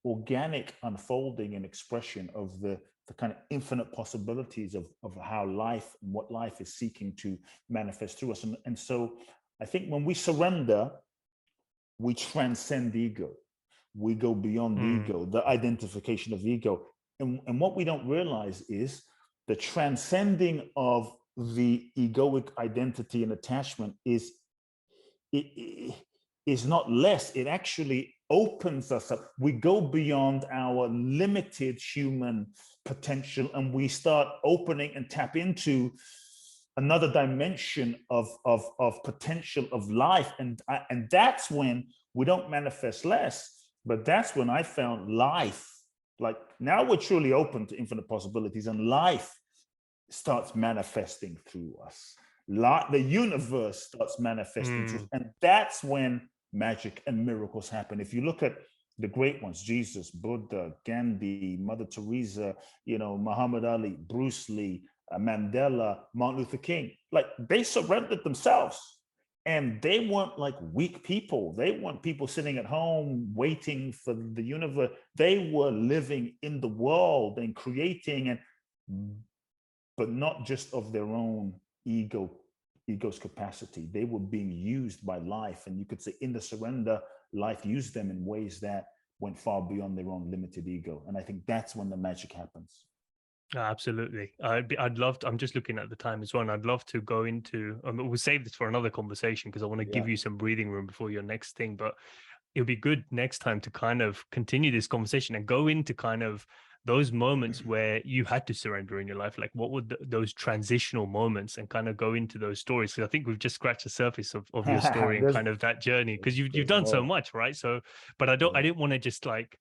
organic unfolding and expression of the kind of infinite possibilities of how life and what life is seeking to manifest through us. And so I think when we surrender, we transcend ego. We go beyond ego, the identification of ego. And what we don't realize is the transcending of the egoic identity and attachment is not less. It actually opens us up. We go beyond our limited human potential, and we start opening and tap into another dimension of potential of life. And that's when we don't manifest less, but that's when I found life. Like, now we're truly open to infinite possibilities, and life starts manifesting through us. The universe starts manifesting through us, and that's when magic and miracles happen. If you look at the great ones, Jesus, Buddha, Gandhi, Mother Teresa, Muhammad Ali, Bruce Lee, Mandela, Martin Luther King, like, they surrendered themselves, and they weren't like weak people. They weren't people sitting at home waiting for the universe. They were living in the world and creating, but not just of their own ego's capacity. They were being used by life, and you could say in the surrender, life used them in ways that went far beyond their own limited ego. And I think that's when the magic happens. Absolutely. I'd love to, I'm just looking at the time as well, and I'd love to go into, we'll save this for another conversation, because I want to give you some breathing room before your next thing, but it'll be good next time to kind of continue this conversation and go into kind of those moments where you had to surrender in your life. Like, what were those transitional moments, and kind of go into those stories. Because I think we've just scratched the surface of your story and kind of that journey, because you've done so much, right? So, but I didn't want to just like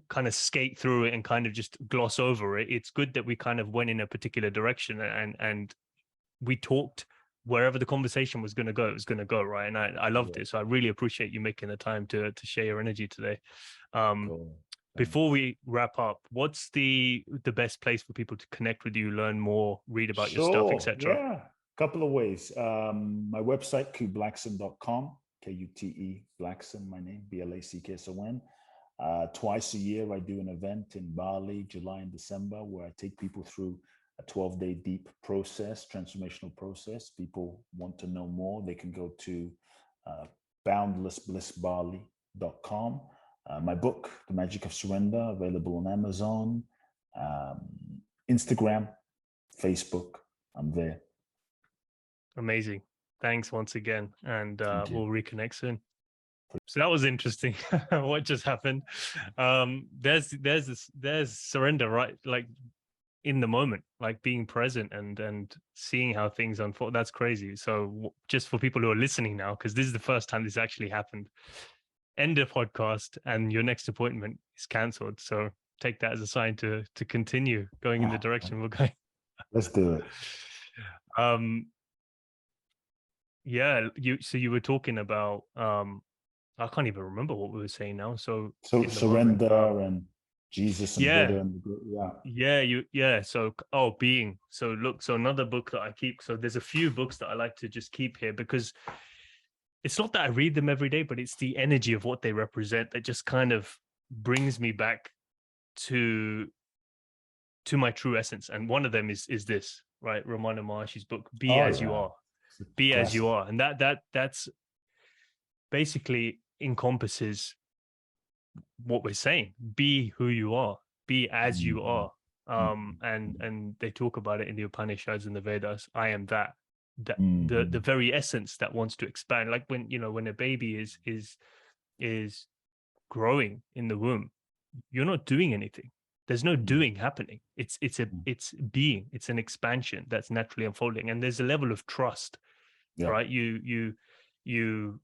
kind of skate through it and kind of just gloss over it. It's good that we kind of went in a particular direction, and we talked wherever the conversation was going to go, it was going to go, right? And I loved it. So I really appreciate you making the time to share your energy today. Before we wrap up, what's the best place for people to connect with you, learn more, read about your stuff, etc.? Yeah, a couple of ways. My website, kuteblackson.com, Kute Blackson, my name, Blackson. Twice a year, I do an event in Bali, July and December, where I take people through a 12-day deep process, transformational process. People want to know more, they can go to boundlessblissbali.com. My book, The Magic of Surrender, available on Amazon, Instagram, Facebook. I'm there. Amazing. Thanks once again. And we'll reconnect soon. So that was interesting. What just happened? There's surrender, right? Like in the moment, like being present and seeing how things unfold. That's crazy. So just for people who are listening now, because this is the first time this actually happened, end the podcast and your next appointment is cancelled. So take that as a sign to continue going in the direction we're going. Let's do it. Yeah, you were talking about I can't even remember what we were saying now. So surrender and Jesus and Buddha and So being. So look, so another book that I keep. So there's a few books that I like to just keep here, because it's not that I read them every day, but it's the energy of what they represent that just kind of brings me back to my true essence. And one of them is this, right? Ramana Maharshi's book, Be As You Are. Be As You Are. And that's basically encompasses what we're saying. Be who you are. Be as you are. And they talk about it in the Upanishads and the Vedas. I am that. The very essence that wants to expand. Like when a baby is growing in the womb, you're not doing anything. There's no doing happening. It's being. It's an expansion that's naturally unfolding. And there's a level of trust, right? You do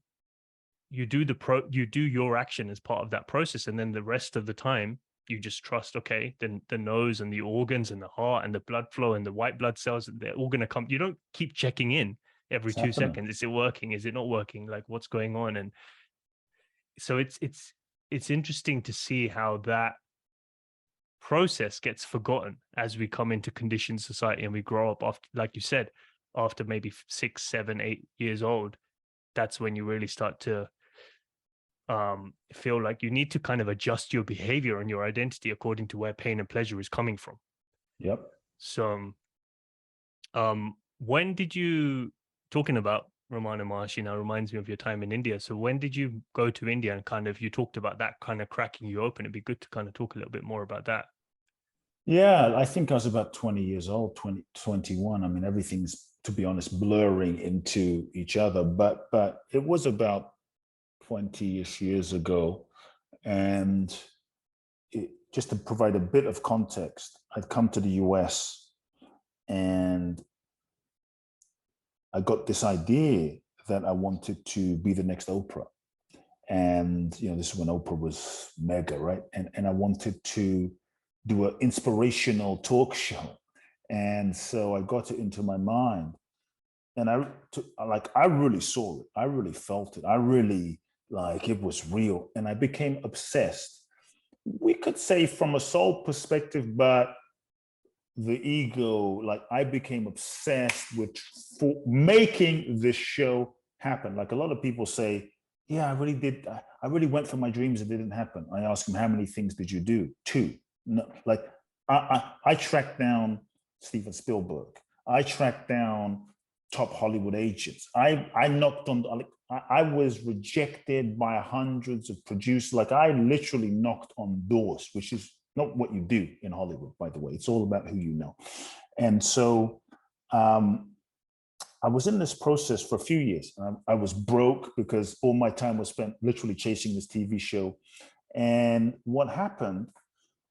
your action as part of that process, and then the rest of the time you just trust. Okay, then the nose and the organs and the heart and the blood flow and the white blood cells, they're all going to come. You don't keep checking in every 2 seconds. Is it working? Is it not working? Like, what's going on? And so it's interesting to see how that process gets forgotten as we come into conditioned society and we grow up after, like you said, after maybe 6, 7, 8 years old, that's when you really start to feel like you need to kind of adjust your behavior and your identity according to where pain and pleasure is coming from. Yep. So when did you, talking about Ramana Maharshi now reminds me of your time in India. So when did you go to India, and kind of, you talked about that kind of cracking you open. It'd be good to kind of talk a little bit more about that. Yeah, I think I was about 20 years old, 21. I mean, everything's, to be honest, blurring into each other, but it was about 20-ish years ago. And just to provide a bit of context, I'd come to the US and I got this idea that I wanted to be the next Oprah. And, you know, this is when Oprah was mega, right? And I wanted to do an inspirational talk show. And so I got it into my mind. And I really saw it. I really felt it. I really, like, it was real. And I became obsessed. We could say from a soul perspective, but the ego, like, I became obsessed with making this show happen. Like, a lot of people say, yeah, I really did. I really went for my dreams. It didn't happen. I asked them, how many things did you do? 2. No, like, I tracked down Steven Spielberg. I tracked down top Hollywood agents. I knocked on, like, I was rejected by hundreds of producers. Like, I literally knocked on doors, which is not what you do in Hollywood, by the way. It's all about who you know. And so I was in this process for a few years. I was broke because all my time was spent literally chasing this TV show. And what happened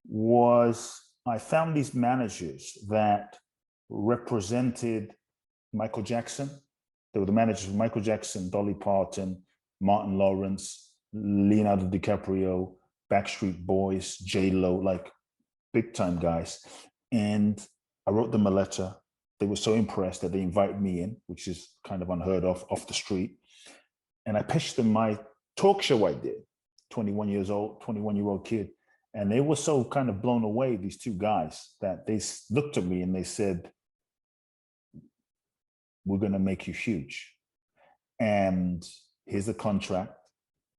was I found these managers that represented Michael Jackson. They were the managers of Michael Jackson, Dolly Parton, Martin Lawrence, Leonardo DiCaprio, Backstreet Boys, J-Lo, like big time guys. And I wrote them a letter. They were so impressed that they invited me in, which is kind of unheard of, off the street. And I pitched them my talk show idea, 21-year-old kid. And they were so kind of blown away, these 2 guys, that they looked at me and they said, we're going to make you huge. And here's a contract,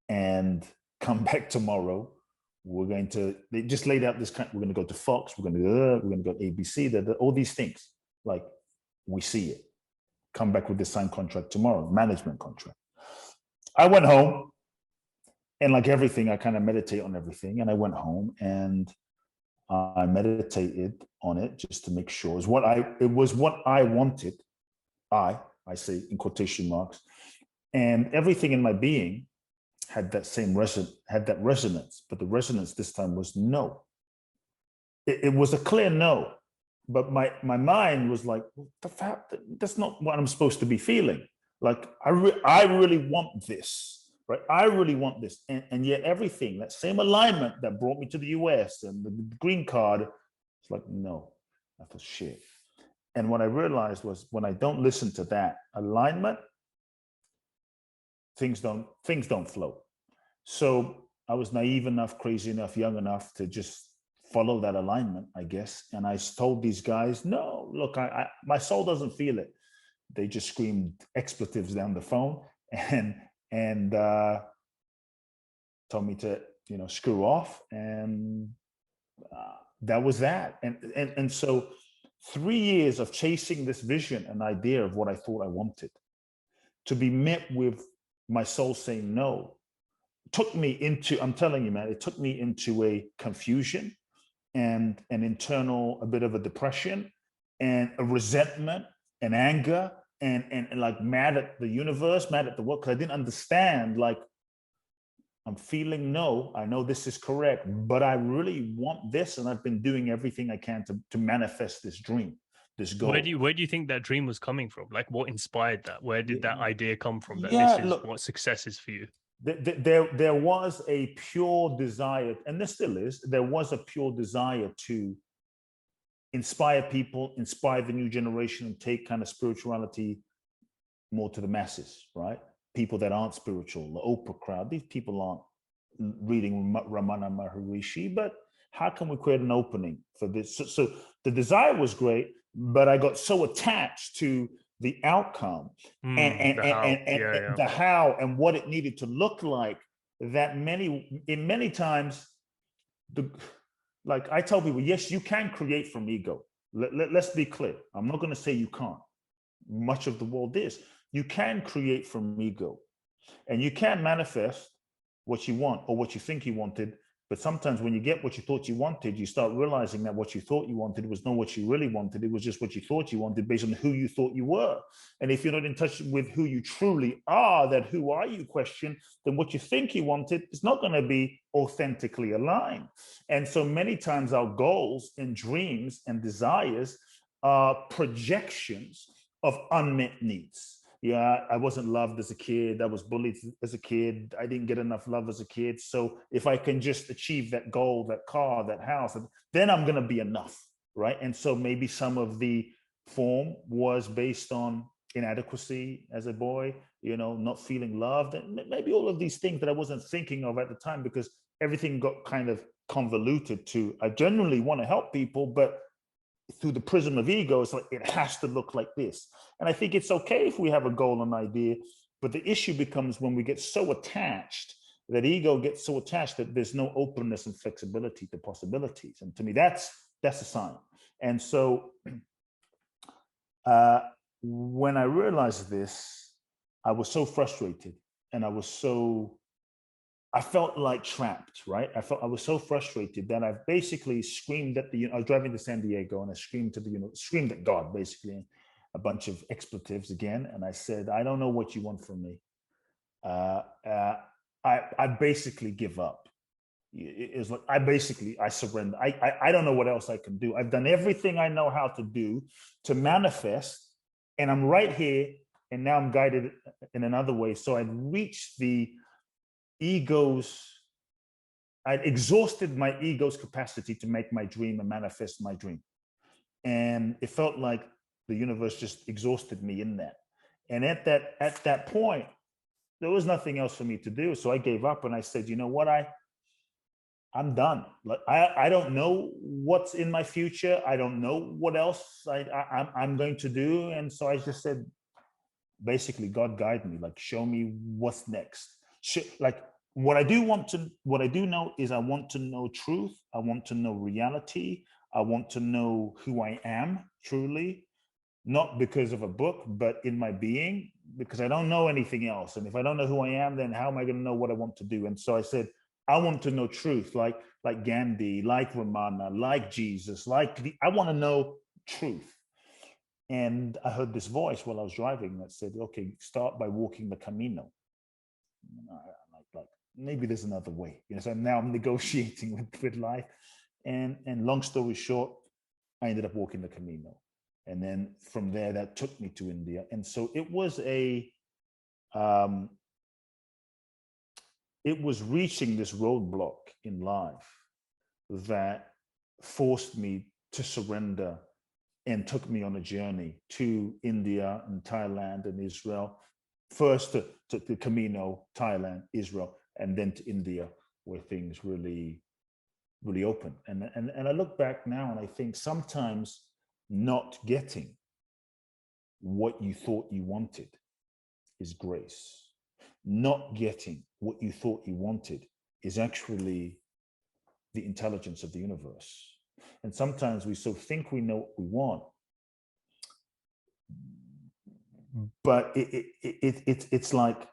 and come back tomorrow. They just laid out this kind, we're going to go to Fox, we're going to go to ABC, all these things. Like, we see it. Come back with the signed contract tomorrow, management contract. I went home, and like everything, I kind of meditate on everything. And I went home and I meditated on it just to make sure it was what I wanted. I say in quotation marks, and everything in my being had that same resonance, but the resonance this time was no. It was a clear no, but my mind was like, the fact that's not what I'm supposed to be feeling. Like, I really want this, right? I really want this, and yet everything, that same alignment that brought me to the US and the green card, it's like, no, I thought, shit. And what I realized was, when I don't listen to that alignment, things don't flow. So I was naive enough, crazy enough, young enough to just follow that alignment, I guess. And I told these guys, no, look, my soul doesn't feel it. They just screamed expletives down the phone and told me to, screw off. And that was that. And so 3 years of chasing this vision and idea of what I thought I wanted, to be met with my soul saying no, took me into, I'm telling you, man, it took me into a confusion and an internal, a bit of a depression and a resentment and anger and like mad at the universe, mad at the world, because I didn't understand, like, I'm feeling no, I know this is correct, but I really want this, and I've been doing everything I can to manifest this dream, this goal. Where do you think that dream was coming from? Like, what inspired that? Where did that idea come from, that Yeah, this is look, what success is for you? There was a pure desire, and there still is, there was a pure desire to inspire people, inspire the new generation, and take kind of spirituality more to the masses, right? People that aren't spiritual, the Oprah crowd, these people aren't reading Ramana Maharishi, but how can we create an opening for this? So the desire was great, but I got so attached to the outcome and The how. and the how and what it needed to look like, that many times, like I tell people, yes, you can create from ego. Let's be clear. I'm not going to say you can't. Much of the world is. You can create from ego, and you can manifest what you want or what you think you wanted. But sometimes when you get what you thought you wanted, you start realizing that what you thought you wanted was not what you really wanted. It was just what you thought you wanted based on who you thought you were. And if you're not in touch with who you truly are, that who are you question, then what you think you wanted is not going to be authentically aligned. And so many times our goals and dreams and desires are projections of unmet needs. Yeah, I wasn't loved as a kid. I was bullied as a kid. I didn't get enough love as a kid. So if I can just achieve that goal, that car, that house, then I'm going to be enough, right? And so maybe some of the form was based on inadequacy as a boy, not feeling loved. And maybe all of these things that I wasn't thinking of at the time, because everything got kind of convoluted to, I genuinely want to help people, but through the prism of ego, it's like, it has to look like this. And I think it's okay if we have a goal and idea, but the issue becomes when we get so attached, that ego gets so attached that there's no openness and flexibility to possibilities. And to me, that's a sign. And so when I realized this, I was so frustrated, and I felt like trapped, right? I was so frustrated that I basically screamed at I was driving to San Diego, and I screamed screamed at God, basically, a bunch of expletives again. And I said, I don't know what you want from me. I basically give up. It's like, I surrender. I don't know what else I can do. I've done everything I know how to do to manifest, and I'm right here, and now I'm guided in another way. So I'd reached I'd exhausted my ego's capacity to make my dream and manifest my dream. And it felt like the universe just exhausted me in that. And at that point, there was nothing else for me to do. So I gave up, and I said, you know what, I'm done. Like, I don't know what's in my future. I don't know what else I'm going to do. And so I just said, basically, God, guide me, like, show me what's next. Like, what I do know is I want to know truth. I want to know reality. I want to know who I am truly, not because of a book, but in my being, because I don't know anything else. And if I don't know who I am, then how am I going to know what I want to do? And so I said, I want to know truth, like Gandhi, like Ramana, like Jesus, I want to know truth. And I heard this voice while I was driving that said, okay, start by walking the Camino. Like, maybe there's another way. So now I'm negotiating with life. And long story short, I ended up walking the Camino. And then from there, that took me to India. And so it was it was reaching this roadblock in life that forced me to surrender and took me on a journey to India and Thailand and Israel. First to the Camino, Thailand, Israel, and then to India, where things really, really opened. And I look back now, and I think sometimes not getting what you thought you wanted is grace. Not getting what you thought you wanted is actually the intelligence of the universe. And sometimes we so think we know what we want, but it's like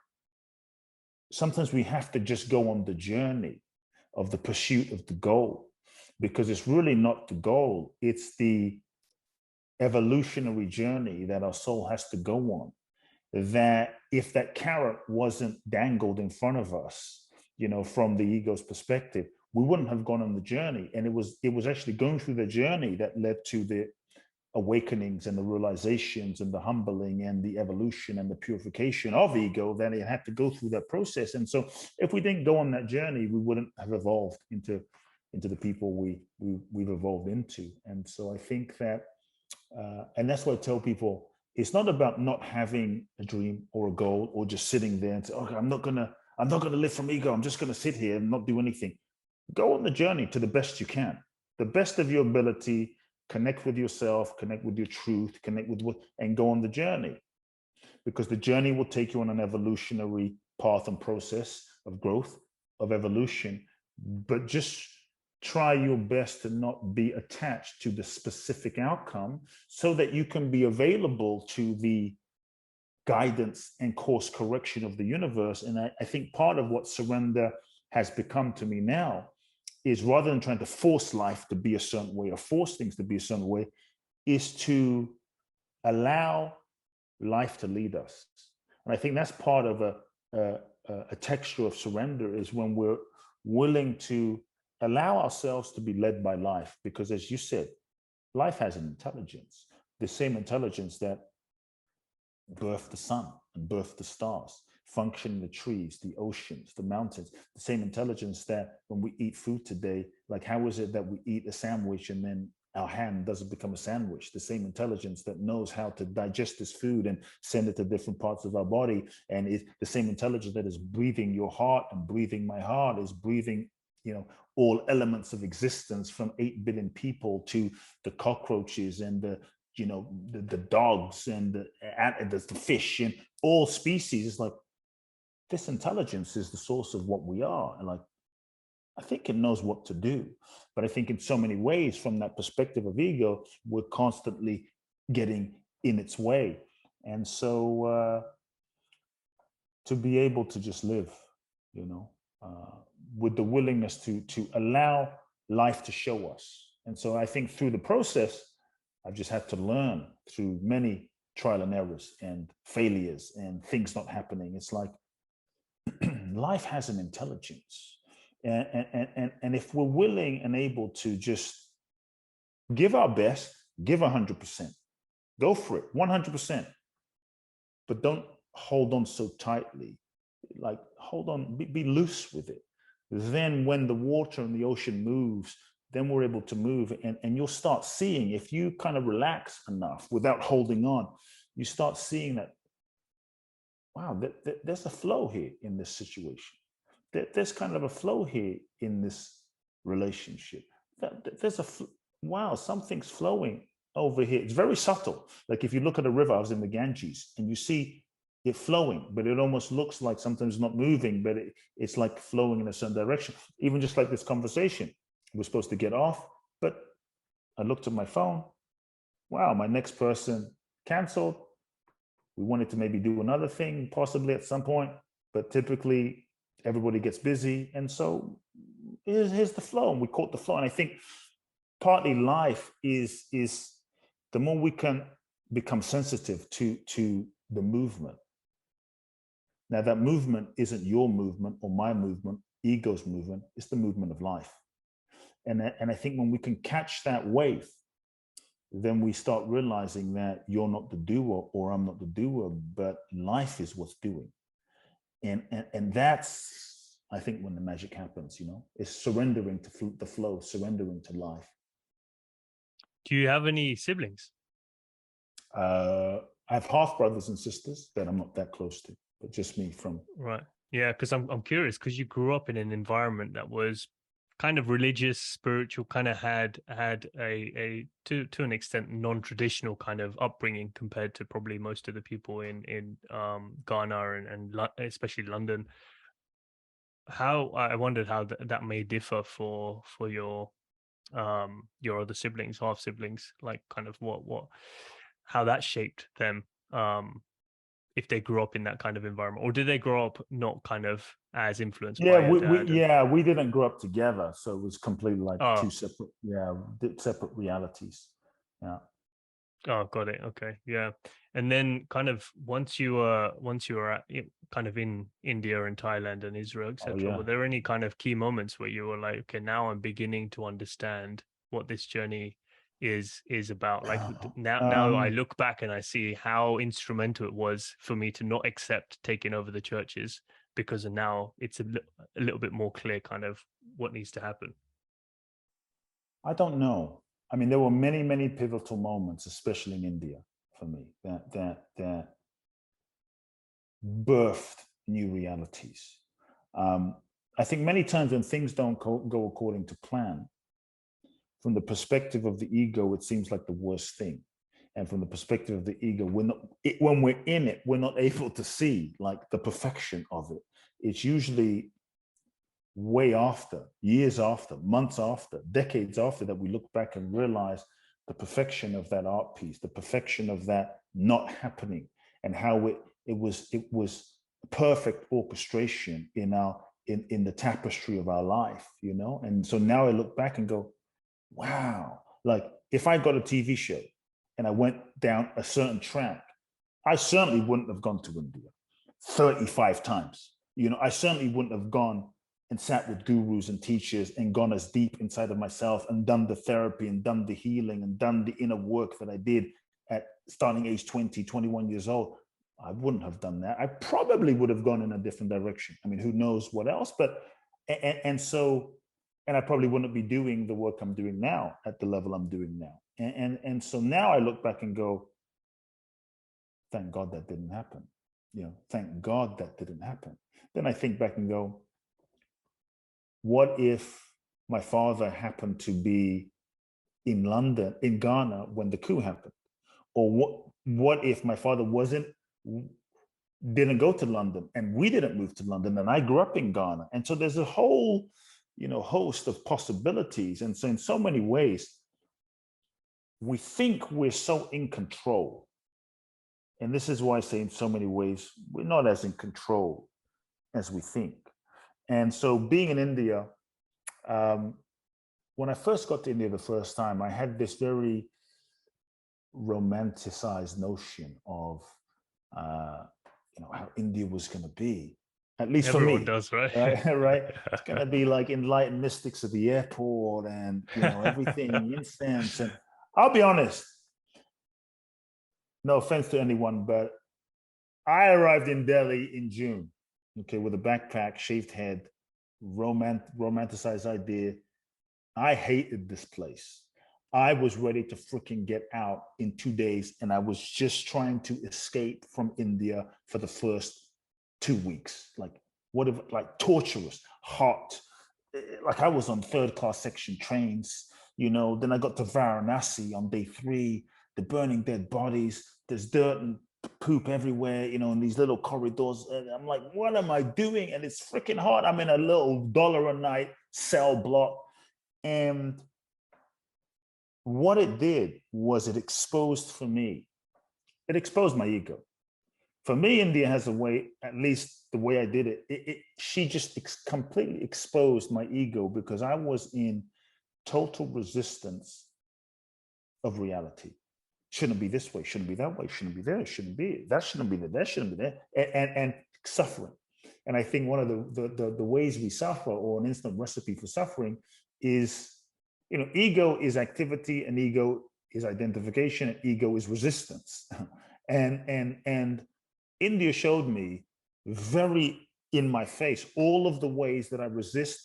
sometimes we have to just go on the journey of the pursuit of the goal, because it's really not the goal, it's the evolutionary journey that our soul has to go on. That if that carrot wasn't dangled in front of us, from the ego's perspective, we wouldn't have gone on the journey. And it was actually going through the journey that led to the awakenings and the realizations and the humbling and the evolution and the purification of ego, that it had to go through that process. And so if we didn't go on that journey, we wouldn't have evolved into the people we've evolved into. And so I think that, and that's why I tell people, it's not about not having a dream or a goal or just sitting there and say, okay, I'm not gonna live from ego. I'm just gonna sit here and not do anything. Go on the journey to the best you can, the best of your ability, connect with yourself, connect with your truth, connect with what, and go on the journey. Because the journey will take you on an evolutionary path and process of growth, of evolution. But just try your best to not be attached to the specific outcome so that you can be available to the guidance and course correction of the universe. And I think part of what surrender has become to me now is, rather than trying to force life to be a certain way or force things to be a certain way, is to allow life to lead us. And I think that's part of a texture of surrender, is when we're willing to allow ourselves to be led by life. Because as you said, life has an intelligence, the same intelligence that birthed the sun and birthed the stars, function the trees, the oceans, the mountains, the same intelligence that when we eat food today, like how is it that we eat a sandwich and then our hand doesn't become a sandwich? The same intelligence that knows how to digest this food and send it to different parts of our body. And it's the same intelligence that is breathing your heart and breathing my heart, is breathing, all elements of existence, from 8 billion people to the cockroaches and the dogs and the fish and all species. It's like, this intelligence is the source of what we are. And like, I think it knows what to do. But I think in so many ways, from that perspective of ego, we're constantly getting in its way. And so to be able to just live, with the willingness to allow life to show us. And so I think through the process, I've just had to learn through many trial and errors and failures and things not happening. It's like life has an intelligence. And if we're willing and able to just give our best, give 100%, go for it, 100%, but don't hold on so tightly. Like, hold on, be loose with it. Then when the water and the ocean moves, then we're able to move. And you'll start seeing, if you kind of relax enough without holding on, you start seeing that, wow, there's a flow here in this situation. There's kind of a flow here in this relationship. There's wow, something's flowing over here. It's very subtle. Like if you look at a river, I was in the Ganges, and you see it flowing, but it almost looks like sometimes not moving, but it's like flowing in a certain direction. Even just like this conversation, we're supposed to get off, but I looked at my phone. Wow, my next person canceled. We wanted to maybe do another thing possibly at some point, but typically everybody gets busy. And so here's the flow, and we caught the flow. And I think partly life is the more we can become sensitive to the movement. Now that movement isn't your movement or my movement, ego's movement, it's the movement of life. And I think when we can catch that wave, then we start realizing that you're not the doer or I'm not the doer, but life is what's doing. And that's, I think, when the magic happens, is surrendering to the flow, surrendering to life. Do you have any siblings? I have half brothers and sisters that I'm not that close to, but just me from. Right. Yeah, because I'm curious, because you grew up in an environment that was kind of religious, spiritual, kind of had a to an extent non-traditional kind of upbringing compared to probably most of the people in Ghana and especially London. I wondered how that may differ for your other siblings, half siblings, like kind of what how that shaped them, if they grew up in that kind of environment, or did they grow up not kind of as influenced by we didn't grow up together, so it was completely like two separate realities. Yeah. Oh, got it. Okay. Yeah. And then kind of once you were at kind of in India and Thailand and Israel, etc., were there any kind of key moments where you were like, okay, now I'm beginning to understand what this journey is about? Like now I look back and I see how instrumental it was for me to not accept taking over the churches, because now it's a little bit more clear kind of what needs to happen. I don't know. I mean, there were many, many pivotal moments, especially in India for me, that birthed new realities. I think many times when things don't go according to plan, from the perspective of the ego, it seems like the worst thing. And from the perspective of the ego, when we're in it, we're not able to see like the perfection of it. It's usually way after, years after, months after, decades after, that we look back and realize the perfection of that art piece, the perfection of that not happening, and how it was perfect orchestration in the tapestry of our life, you know. And so now I look back and go, wow, like if I got a TV show and I went down a certain track, I certainly wouldn't have gone to India 35 times. You know, I certainly wouldn't have gone and sat with gurus and teachers and gone as deep inside of myself and done the therapy and done the healing and done the inner work that I did at starting age 20, 21 years old. I wouldn't have done that. I probably would have gone in a different direction. I mean, who knows what else? But, and I probably wouldn't be doing the work I'm doing now at the level I'm doing now. And so now I look back and go, thank God that didn't happen. You know, thank God that didn't happen. Then I think back and go, what if my father happened to be in London, in Ghana, when the coup happened? Or what if my father didn't go to London and we didn't move to London and I grew up in Ghana? And so there's a whole, you know, host of possibilities. And so in so many ways, we think we're so in control. And this is why I say in so many ways, we're not as in control as we think. And so being in India, when I first got to India the first time, I had this very romanticized notion of, you know, how India was going to be, at least Everyone for me. does, right? Right? It's going to be like enlightened mystics at the airport and, you know, everything incense. And I'll be honest, no offense to anyone, but I arrived in Delhi in June, okay, with a backpack, shaved head, romanticized idea. I hated this place. I was ready to freaking get out in 2 days, and I was just trying to escape from India for the first 2 weeks. Like, like torturous, hot. Like I was on third-class section trains, you know. Then I got to Varanasi on day 3, the burning dead bodies. There's dirt and poop everywhere, you know, in these little corridors. And I'm like, what am I doing? And it's freaking hot. I'm in a little $1 a night cell block. And what it did was it exposed for me, it exposed my ego. For me, India has a way, at least the way I did it, she just completely exposed my ego, because I was in total resistance of reality. Shouldn't be this way, shouldn't be that way, shouldn't be there, shouldn't be, that shouldn't be there, that shouldn't be there, and suffering. And I think one of the ways we suffer, or an instant recipe for suffering, is, you know, ego is activity, and ego is identification, and ego is resistance. and India showed me very in my face all of the ways that I resist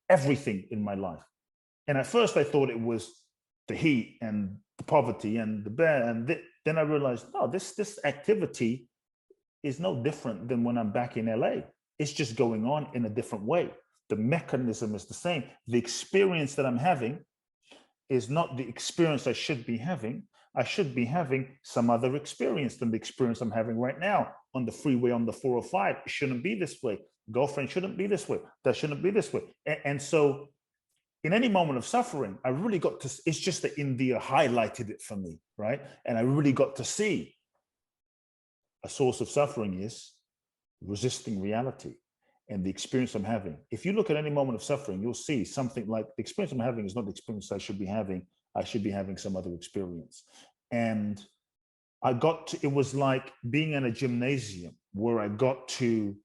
everything in my life. And at first I thought it was the heat and the poverty and the bed, and then I realized, no, this activity is no different than when I'm back in LA. It's just going on in a different way. The mechanism is the same. The experience that I'm having is not the experience I should be having. I should be having some other experience than the experience I'm having right now on the freeway, on the 405. It shouldn't be this way. Girlfriend shouldn't be this way. That shouldn't be this way. And so in any moment of suffering, I really got to, it's just that India highlighted it for me, right? And I really got to see a source of suffering is resisting reality and the experience I'm having. If you look at any moment of suffering, you'll see something like the experience I'm having is not the experience I should be having. I should be having some other experience. And I got to, it was like being in a gymnasium where I got to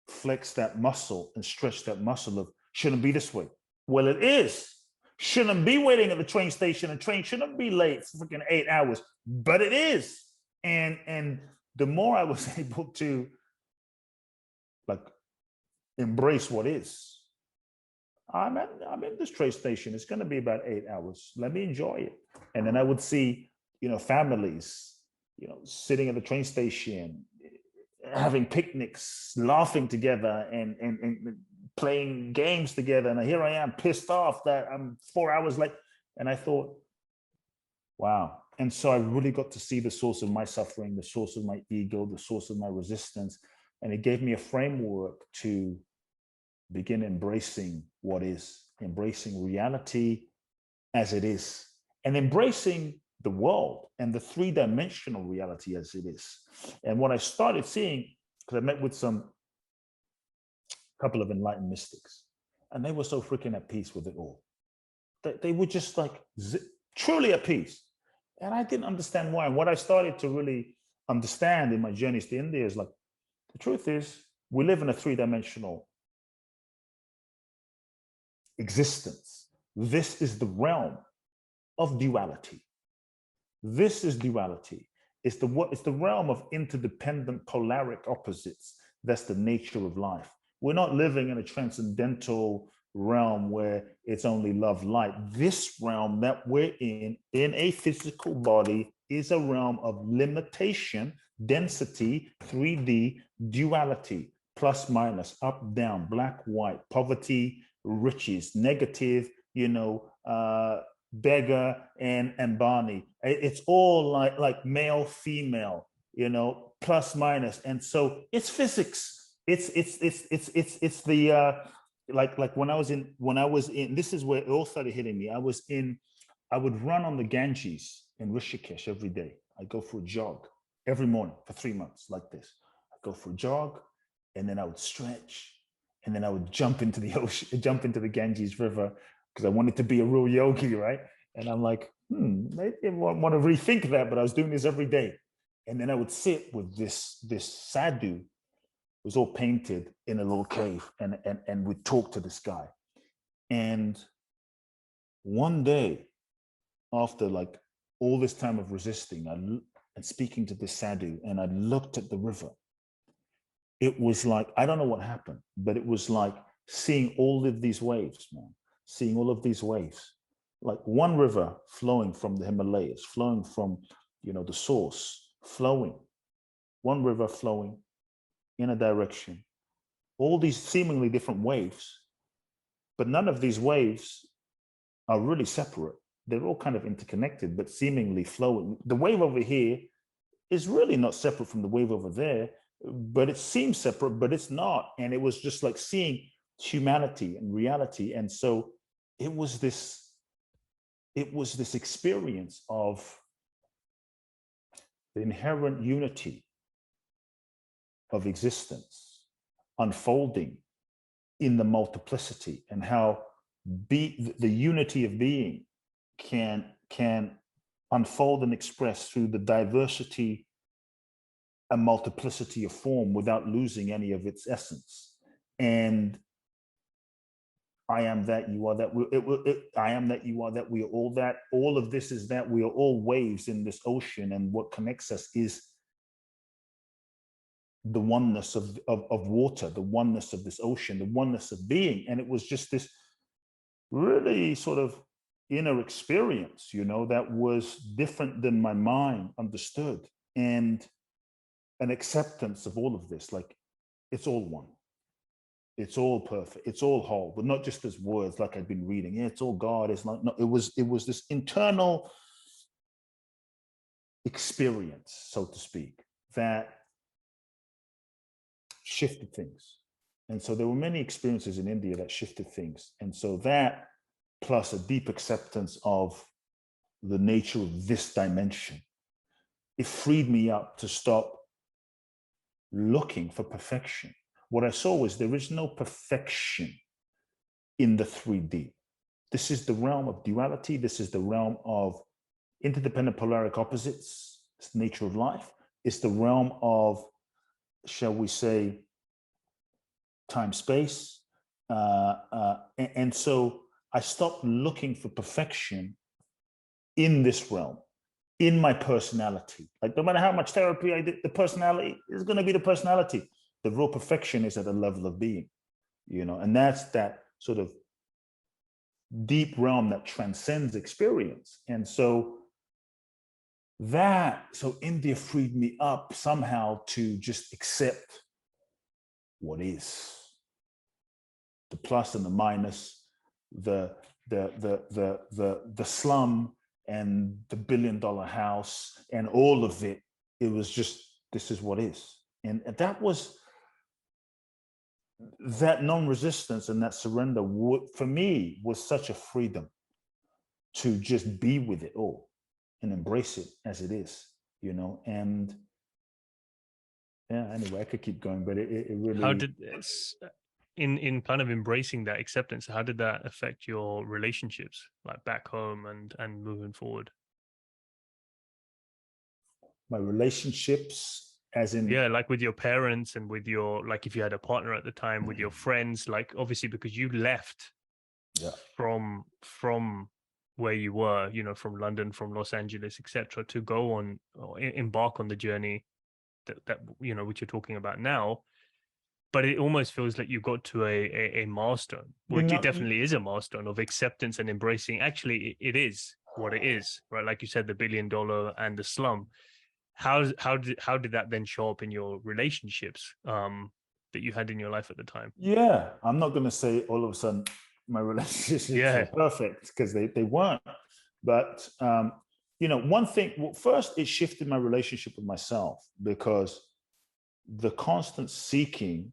flex that muscle and stretch that muscle of shouldn't be this way. Well, it is. Shouldn't be waiting at the train station, and train shouldn't be late for freaking 8 hours, but it is. And the more I was able to like embrace what is, I'm in this train station. It's going to be about 8 hours. Let me enjoy it. And then I would see, you know, families, you know, sitting at the train station, having picnics, laughing together, and playing games together. And here I am pissed off that I'm 4 hours late. And I thought, wow. And so I really got to see the source of my suffering, the source of my ego, the source of my resistance. And it gave me a framework to begin embracing what is, embracing reality as it is, and embracing the world and the three-dimensional reality as it is. And what I started seeing, because I met with couple of enlightened mystics, and they were so freaking at peace with it all. They were just like truly at peace. And I didn't understand why. And what I started to really understand in my journeys to India is like, the truth is, we live in a three-dimensional existence. This is the realm of duality. This is duality. It's the realm of interdependent polaric opposites. That's the nature of life. We're not living in a transcendental realm where it's only love, light. This realm that we're in a physical body, is a realm of limitation, density, 3D, duality, plus, minus, up, down, black, white, poverty, riches, negative, beggar and Barney. It's all like male, female, plus, minus. And so it's physics. It's the like when I was in, this is where it all started hitting me. I would run on the Ganges in Rishikesh every day. I go for a jog every morning for 3 months like this. I go for a jog, and then I would stretch, and then I would jump into the ocean, jump into the Ganges River, because I wanted to be a real yogi, right? And I'm like, maybe I want to rethink that, but I was doing this every day. And then I would sit with this sadhu. It was all painted in a little cave, and we'd talk to this guy. And one day, after like all this time of resisting and speaking to this sadhu, and I looked at the river, it was like, I don't know what happened, but it was like seeing all of these waves, man, seeing all of these waves, like one river flowing from the Himalayas, flowing from, the source, flowing, one river flowing in a direction, all these seemingly different waves, but none of these waves are really separate. They're all kind of interconnected, but seemingly flowing. The wave over here is really not separate from the wave over there, but it seems separate, but it's not. And it was just like seeing humanity and reality. And so it was this experience of the inherent unity of existence unfolding in the multiplicity, and how the unity of being can unfold and express through the diversity and multiplicity of form without losing any of its essence. And I am that, you are that, I am that, you are that, we are all that. All of this is that, we are all waves in this ocean, and what connects us is the oneness of water, the oneness of this ocean, the oneness of being. And it was just this really sort of inner experience, that was different than my mind understood, and an acceptance of all of this, like it's all one. It's all perfect. It's all whole, but not just as words like I'd been reading. Yeah, it's all God. It's not. No, it was this internal experience, so to speak, that shifted things. And so there were many experiences in India that shifted things. And so that, plus a deep acceptance of the nature of this dimension, it freed me up to stop looking for perfection. What I saw was there is no perfection in the 3D. This is the realm of duality. This is the realm of interdependent polaric opposites. It's the nature of life. It's the realm of, shall we say, time, space. And so I stopped looking for perfection in this realm, in my personality. Like no matter how much therapy I did, the personality is going to be the personality. The real perfection is at the level of being, and that's that sort of deep realm that transcends experience. And so India freed me up somehow to just accept what is. the plus and the minus, the slum and the $1 billion house and all of it. It was just, this is what is. And that was, that non-resistance and that surrender for me was such a freedom to just be with it all and embrace it as it is, you know. And yeah, anyway, I could keep going, but it really. How did in kind of embracing that acceptance, how did that affect your relationships, like back home and moving forward? My relationships, as in, yeah, like with your parents and with your, like if you had a partner at the time, with your friends, like obviously because you left from where you were, you know, from London, from Los Angeles, etc., to go on or embark on the journey that you know, which you're talking about now. But it almost feels like you got to a milestone, which it definitely is a milestone of acceptance and embracing. Actually, it is what it is, right? Like you said, the $1 billion and the slum. How did that then show up in your relationships that you had in your life at the time? Yeah, I'm not going to say all of a sudden my relationships were perfect, because they weren't. But you know, one thing. Well, first, it shifted my relationship with myself, because the constant seeking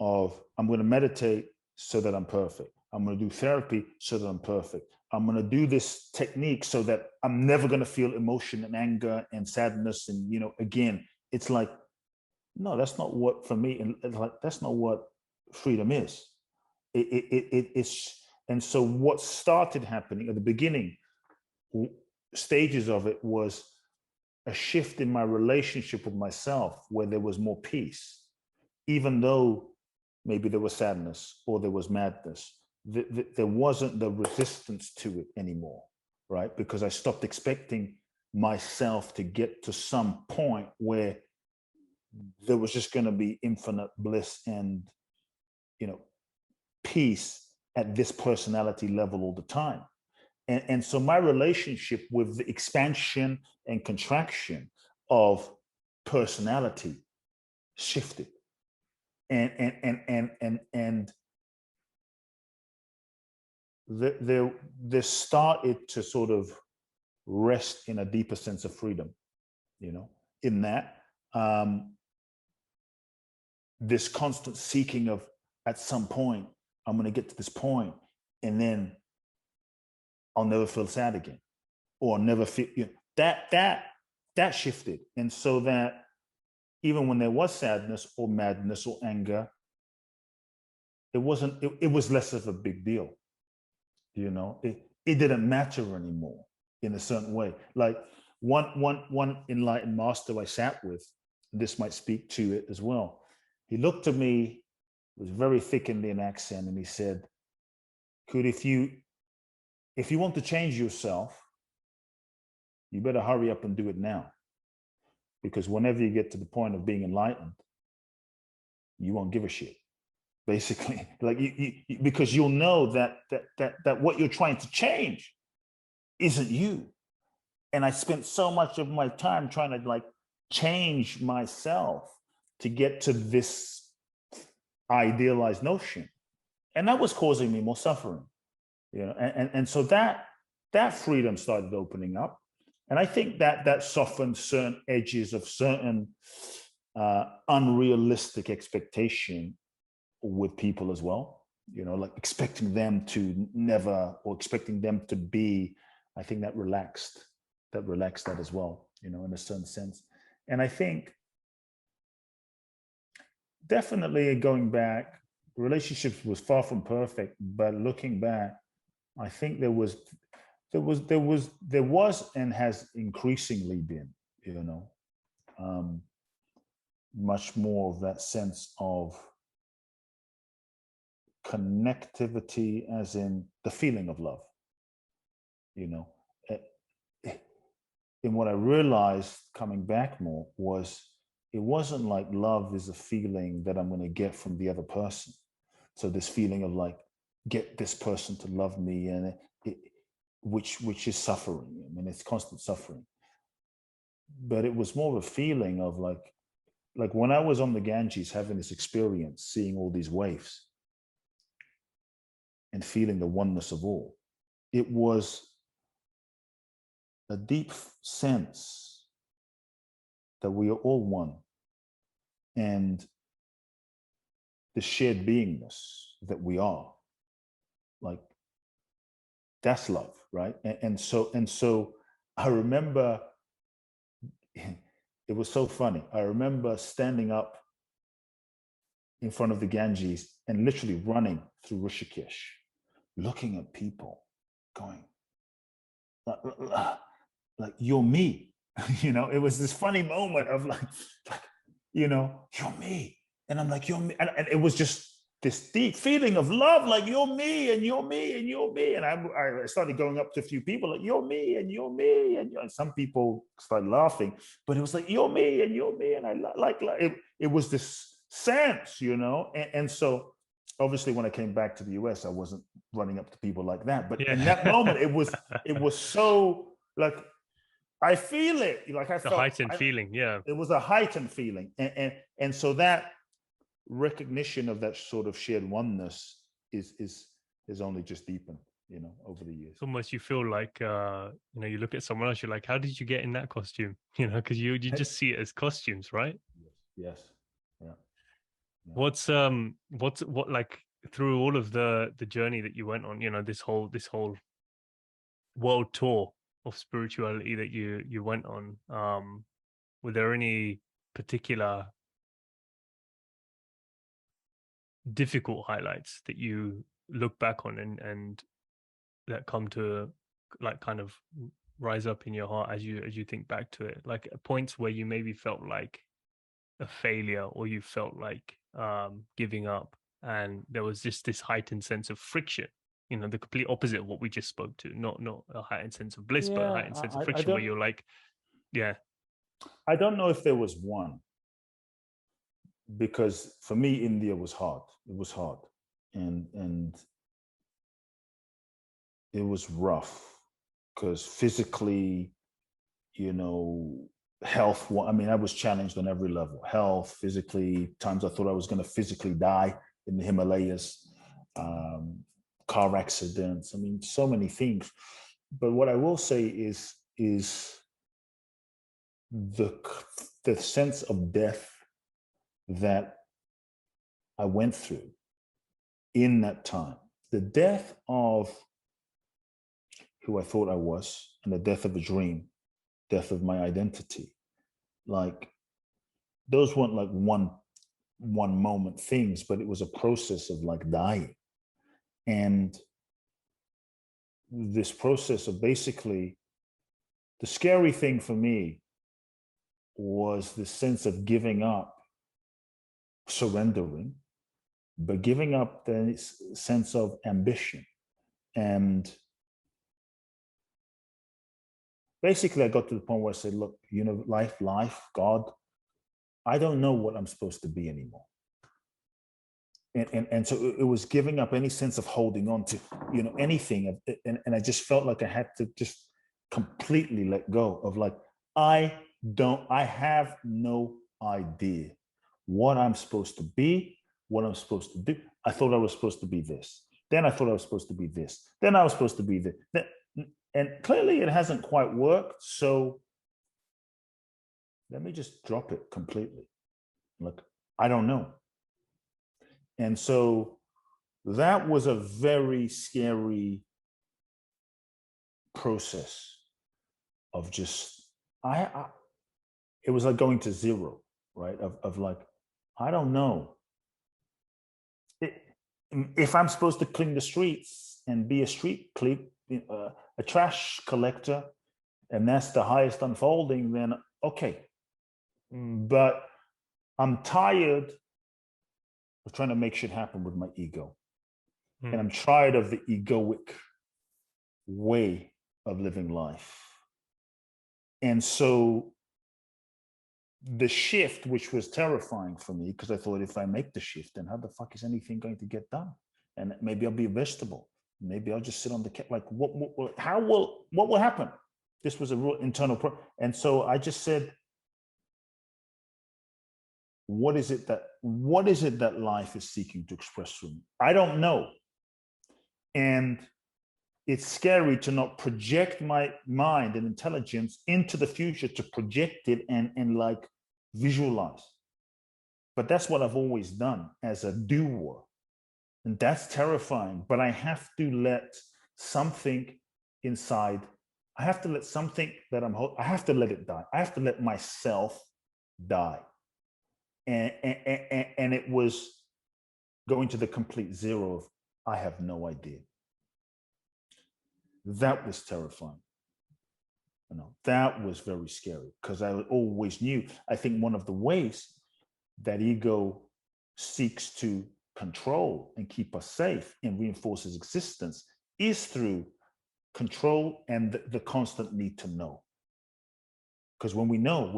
of, I'm going to meditate so that I'm perfect. I'm going to do therapy so that I'm perfect. I'm going to do this technique so that I'm never going to feel emotion and anger and sadness. And, you know, again, it's like, no, that's not what, for me, and like, that's not what freedom is. It's, and so what started happening at the beginning stages of it was a shift in my relationship with myself, where there was more peace, even though maybe there was sadness or there was madness. There wasn't the resistance to it anymore, right? Because I stopped expecting myself to get to some point where there was just going to be infinite bliss and, you know, peace at this personality level all the time. And so my relationship with the expansion and contraction of personality shifted. And there started to sort of rest in a deeper sense of freedom, you know, in that this constant seeking of, at some point, I'm going to get to this point, and then I'll never feel sad again, or I'll never feel, you know, that shifted. And so that even when there was sadness or madness or anger, it was less of a big deal. You know, it didn't matter anymore in a certain way. Like one enlightened master I sat with, this might speak to it as well. He looked at me with very thick Indian accent, and he said, "Kute, if you want to change yourself, you better hurry up and do it now. Because whenever you get to the point of being enlightened, you won't give a shit." Basically, like because you'll know that what you're trying to change isn't you. And I spent so much of my time trying to like change myself to get to this idealized notion, and that was causing me more suffering, you know. And so that freedom started opening up, and I think that softened certain edges of certain unrealistic expectation with people as well, you know, like expecting them to never, or expecting them to be. I think that relaxed that as well, you know, in a certain sense. And I think definitely going back, relationships was far from perfect, but looking back, I think there was and has increasingly been, you know, much more of that sense of connectivity, as in the feeling of love, you know. And what I realized coming back more was, it wasn't like love is a feeling that I'm going to get from the other person. So this feeling of like, get this person to love me, and which is suffering. I mean, it's constant suffering. But it was more of a feeling of like when I was on the Ganges having this experience, seeing all these waves, and feeling the oneness of all. It was a deep sense that we are all one, and the shared beingness that we are, like, that's love, right? And so I remember, it was so funny. I remember standing up in front of the Ganges and literally running through Rishikesh, looking at people, going, like you're me. It was this funny moment of like, you're me. And I'm like, you're me. And it was just this deep feeling of love, like you're me and you're me and you're me. And I started going up to a few people like, you're me and you're me. And some people started laughing, but it was like, you're me and you're me. And I like it was this sense, and so obviously when I came back to the US, I wasn't running up to people like that. But in that moment, it was so like, I feel it. Like I felt a heightened feeling. Yeah. It was a heightened feeling. And so that recognition of that sort of shared oneness is only just deepened, over the years. It's almost, you feel like, you look at someone else, you're like, how did you get in that costume? Because you just see it as costumes, right? Yes. Yeah. What like, through all of the journey that you went on, this whole world tour of spirituality that you went on, were there any particular difficult highlights that you look back on and that come to, like, kind of rise up in your heart as you think back to it, like points where you maybe felt like a failure, or you felt like giving up, and there was just this heightened sense of friction, the complete opposite of what we just spoke to, not a heightened sense of bliss, but a heightened sense of friction, where you're like, I don't know if there was one, because for me, India was hard. It was hard, and it was rough, because physically, health. I mean, I was challenged on every level. Health, physically. Times I thought I was going to physically die in the Himalayas. Car accidents. I mean, so many things. But what I will say is the sense of death that I went through in that time. The death of who I thought I was, and the death of a dream, death of my identity. Like, those weren't like one moment things, but it was a process of like dying. And this process of basically, the scary thing for me was the sense of giving up, surrendering, but giving up the sense of ambition. And basically, I got to the point where I said, look, life, God, I don't know what I'm supposed to be anymore. And so it was giving up any sense of holding on to, anything. And I just felt like I had to just completely let go of, like, I have no idea what I'm supposed to be, what I'm supposed to do. I thought I was supposed to be this. Then I thought I was supposed to be this. Then I was supposed to be this. And clearly it hasn't quite worked. So let me just drop it completely. Like, I don't know. And so that was a very scary process of just, it was like going to zero, right? Of like, I don't know. If I'm supposed to clean the streets and be a street a trash collector, and that's the highest unfolding, then okay. But I'm tired of trying to make shit happen with my ego. And I'm tired of the egoic way of living life. And so the shift, which was terrifying for me, because I thought, if I make the shift, then how the fuck is anything going to get done? And maybe I'll be a vegetable. Maybe I'll just sit on the like, what will happen? This was a real internal and so I just said, what is it that life is seeking to express through me? I don't know. And it's scary to not project my mind and intelligence into the future, to project it and like visualize. But that's what I've always done as a doer. And that's terrifying. But I have to let something inside, I have to let something that I have to let it die. I have to let myself die. And it was going to the complete zero of, I have no idea. That was terrifying. You know, that was very scary because I always knew, I think one of the ways that ego seeks to control and keep us safe and reinforce its existence is through control and the constant need to know. Because when we know,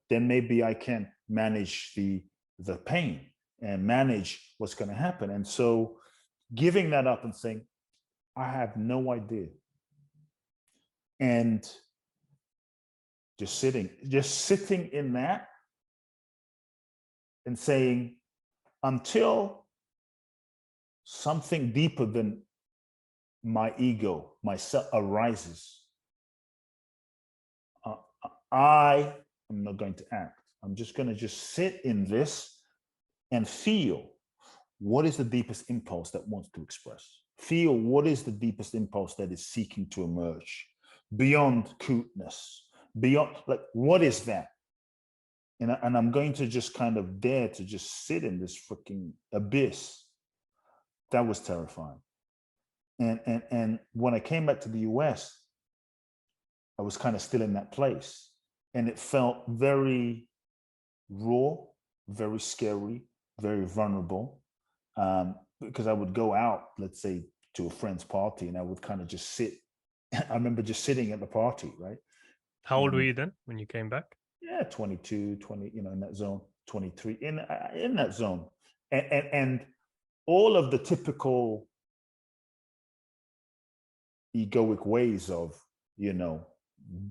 then maybe I can manage the pain and manage what's going to happen. And so giving that up and saying, I have no idea. And just sitting in that and saying, until something deeper than my ego, myself, arises, I am not going to act. I'm just going to just sit in this and feel what is the deepest impulse that wants to express. Feel what is the deepest impulse that is seeking to emerge beyond cuteness, beyond, like, what is that? And I'm going to just kind of dare to just sit in this freaking abyss. That was terrifying. And when I came back to the US, I was kind of still in that place. And it felt very raw, very scary, very vulnerable. Because I would go out, let's say, to a friend's party, and I would kind of just sit. I remember just sitting at the party, right? How old were you then when you came back? Yeah, 22, 20, in that zone, 23, in that zone. And all of the typical egoic ways of,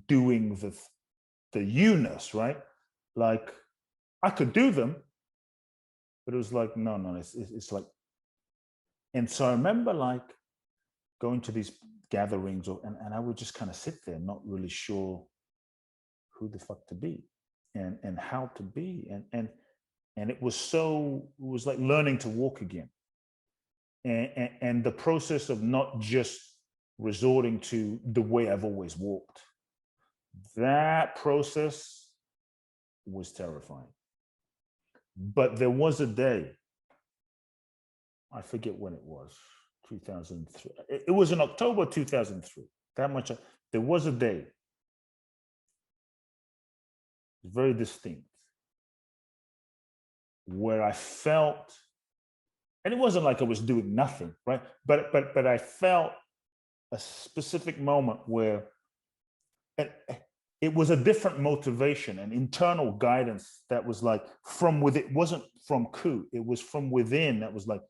doing the you-ness, right? Like, I could do them, but it was like, no, it's like, and so I remember like going to these gatherings and I would just kind of sit there, not really sure who the fuck to be and how to be. And it was like learning to walk again. And the process of not just resorting to the way I've always walked, that process was terrifying. But there was a day, I forget when it was, 2003. It was in October 2003. That much. There was a day, very distinct, where I felt, and it wasn't like I was doing nothing, right? But I felt a specific moment where it was a different motivation, an internal guidance that was like from within. It wasn't from Kute, it was from within. That was like,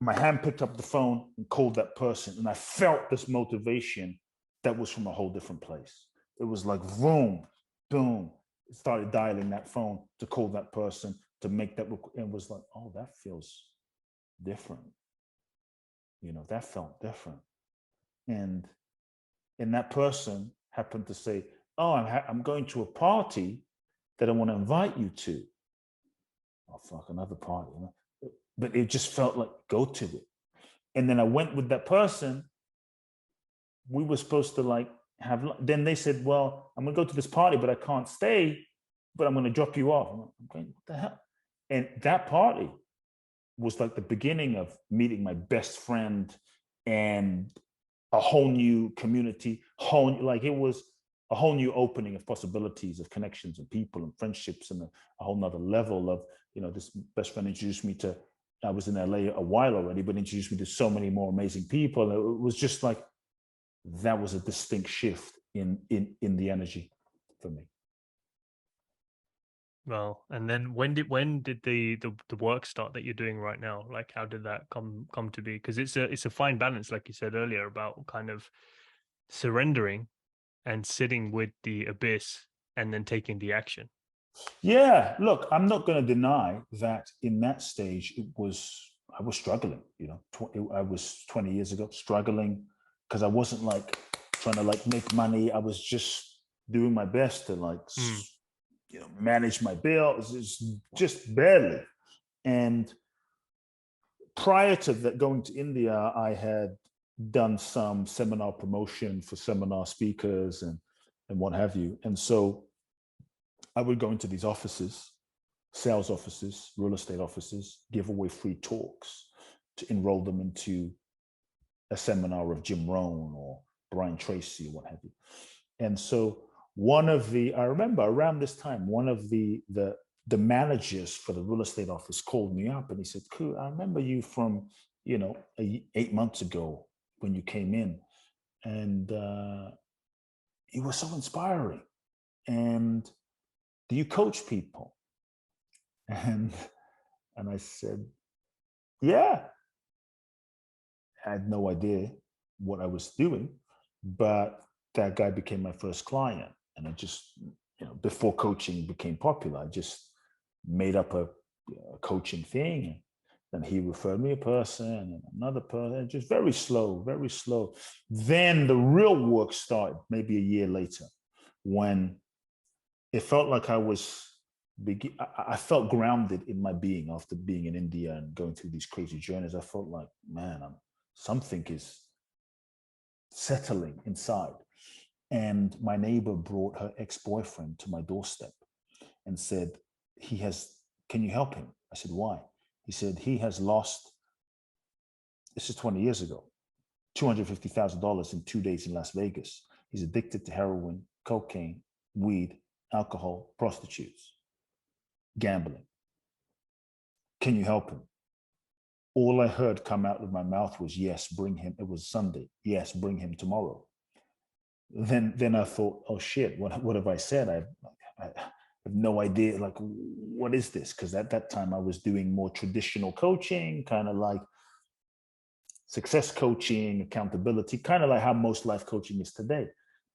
my hand picked up the phone and called that person, and I felt this motivation that was from a whole different place. It was like, boom, boom. It started dialing that phone to call that person, to make that, and it was like, oh, that feels different. That felt different. And that person happened to say, oh, I'm going to a party that I want to invite you to. Oh, fuck, another party. But it just felt like, go to it. And then I went with that person. We were supposed to like then they said, well, I'm going to go to this party, but I can't stay, but I'm going to drop you off. I'm going, what the hell? And that party was like the beginning of meeting my best friend and a whole new community, like it was a whole new opening of possibilities of connections and people and friendships, and a whole nother level of, this best friend introduced me to, I was in LA a while already, but introduced me to so many more amazing people. It was just like, that was a distinct shift in the energy for me. Well, and then when did the work start that you're doing right now? Like, how did that come to be? Because it's a fine balance, like you said earlier, about kind of surrendering and sitting with the abyss and then taking the action. Yeah, look, I'm not going to deny that in that stage, I was struggling, I was 20 years ago struggling because I wasn't like trying to like make money. I was just doing my best to like, Mm, manage my bills, just barely. And prior to that, going to India, I had done some seminar promotion for seminar speakers and what have you. And so I would go into these offices, sales offices, real estate offices, give away free talks to enroll them into a seminar of Jim Rohn or Brian Tracy or what have you. And so I remember around this time, one of the managers for the real estate office called me up and he said, Kute, I remember you from, 8 months ago when you came in, and you were so inspiring. And do you coach people? And I said, yeah. I had no idea what I was doing, but that guy became my first client. And I just, before coaching became popular, I just made up a coaching thing. And then he referred me a person and another person, just very slow, very slow. Then the real work started maybe a year later when it felt like I felt grounded in my being after being in India and going through these crazy journeys. I felt like, man, something is settling inside. And my neighbor brought her ex-boyfriend to my doorstep and said, can you help him? I said, why? He said, he has lost, this is 20 years ago, $250,000 in 2 days in Las Vegas. He's addicted to heroin, cocaine, weed, alcohol, prostitutes, gambling. Can you help him? All I heard come out of my mouth was, yes, bring him. It was Sunday. Yes, bring him tomorrow. Then I thought, oh shit, what have I said? I have no idea, like, what is this? Because at that time I was doing more traditional coaching, kind of like success coaching, accountability, kind of like how most life coaching is today.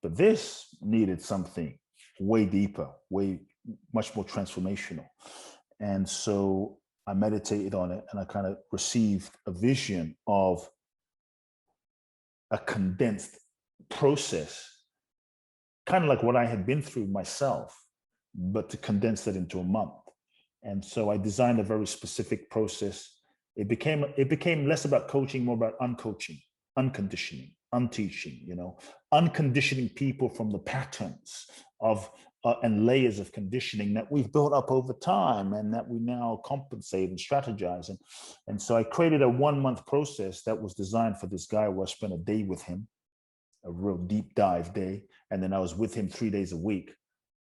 But this needed something way deeper, much more transformational. And so I meditated on it and I kind of received a vision of a condensed process, kind of like what I had been through myself, but to condense that into a month. And so I designed a very specific process. It became less about coaching, more about uncoaching, unconditioning, unteaching, unconditioning people from the patterns of and layers of conditioning that we've built up over time and that we now compensate and strategize. And so I created a 1-month process that was designed for this guy where I spent a day with him, a real deep dive day. And then I was with him 3 days a week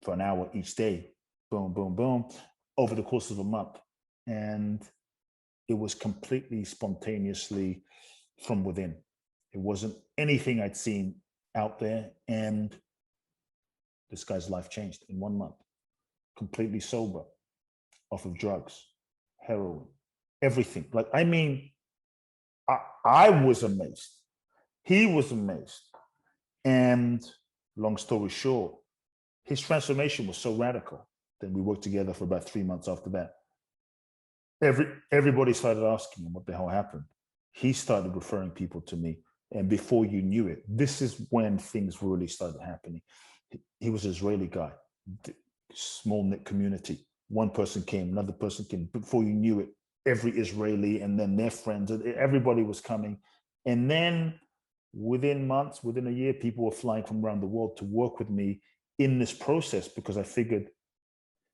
for an hour each day, boom, boom, boom, over the course of a month. And it was completely spontaneously from within. It wasn't anything I'd seen out there. And this guy's life changed in 1 month, completely sober, off of drugs, heroin, everything. Like, I mean, I was amazed. He was amazed. And long story short, his transformation was so radical that we worked together for about 3 months after that. Everybody started asking him what the hell happened. He started referring people to me. And before you knew it, this is when things really started happening. He was an Israeli guy, small knit community. One person came, another person came. Before you knew it, every Israeli and then their friends, everybody was coming. And then within months, within a year, people were flying from around the world to work with me in this process, because I figured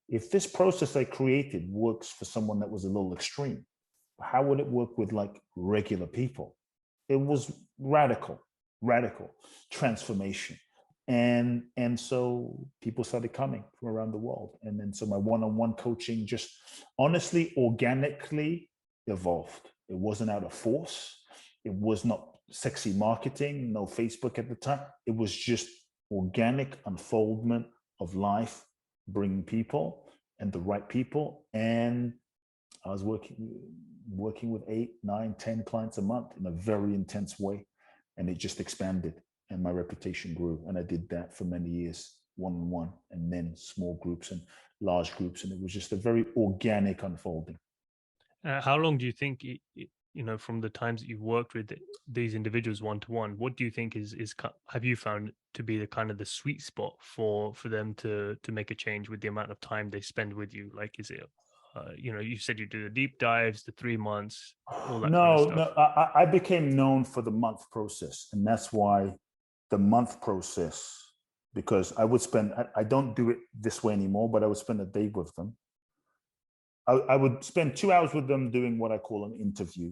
if this process I created works for someone that was a little extreme, how would it work with like regular people? It was radical transformation. And so people started coming from around the world. And then so my one-on-one coaching just honestly organically evolved. It wasn't out of force. It was not sexy marketing, no Facebook at the time. It was just organic unfoldment of life, bringing people and the right people. And I was working with 8, 9, 10 clients a month in a very intense way. And it just expanded and my reputation grew. And I did that for many years. one-on-one, and then small groups and large groups. And it was just a very organic unfolding. How long do you think, from the times that you've worked with these individuals one-to-one, what do you think have you found to be the kind of the sweet spot for them to make a change with the amount of time they spend with you? Like, is it, you said you do the deep dives, the 3 months, all that kind of stuff. No, I became known for the month process. And that's why the month process, because I don't do it this way anymore, but I would spend a day with them. I would spend 2 hours with them doing what I call an interview,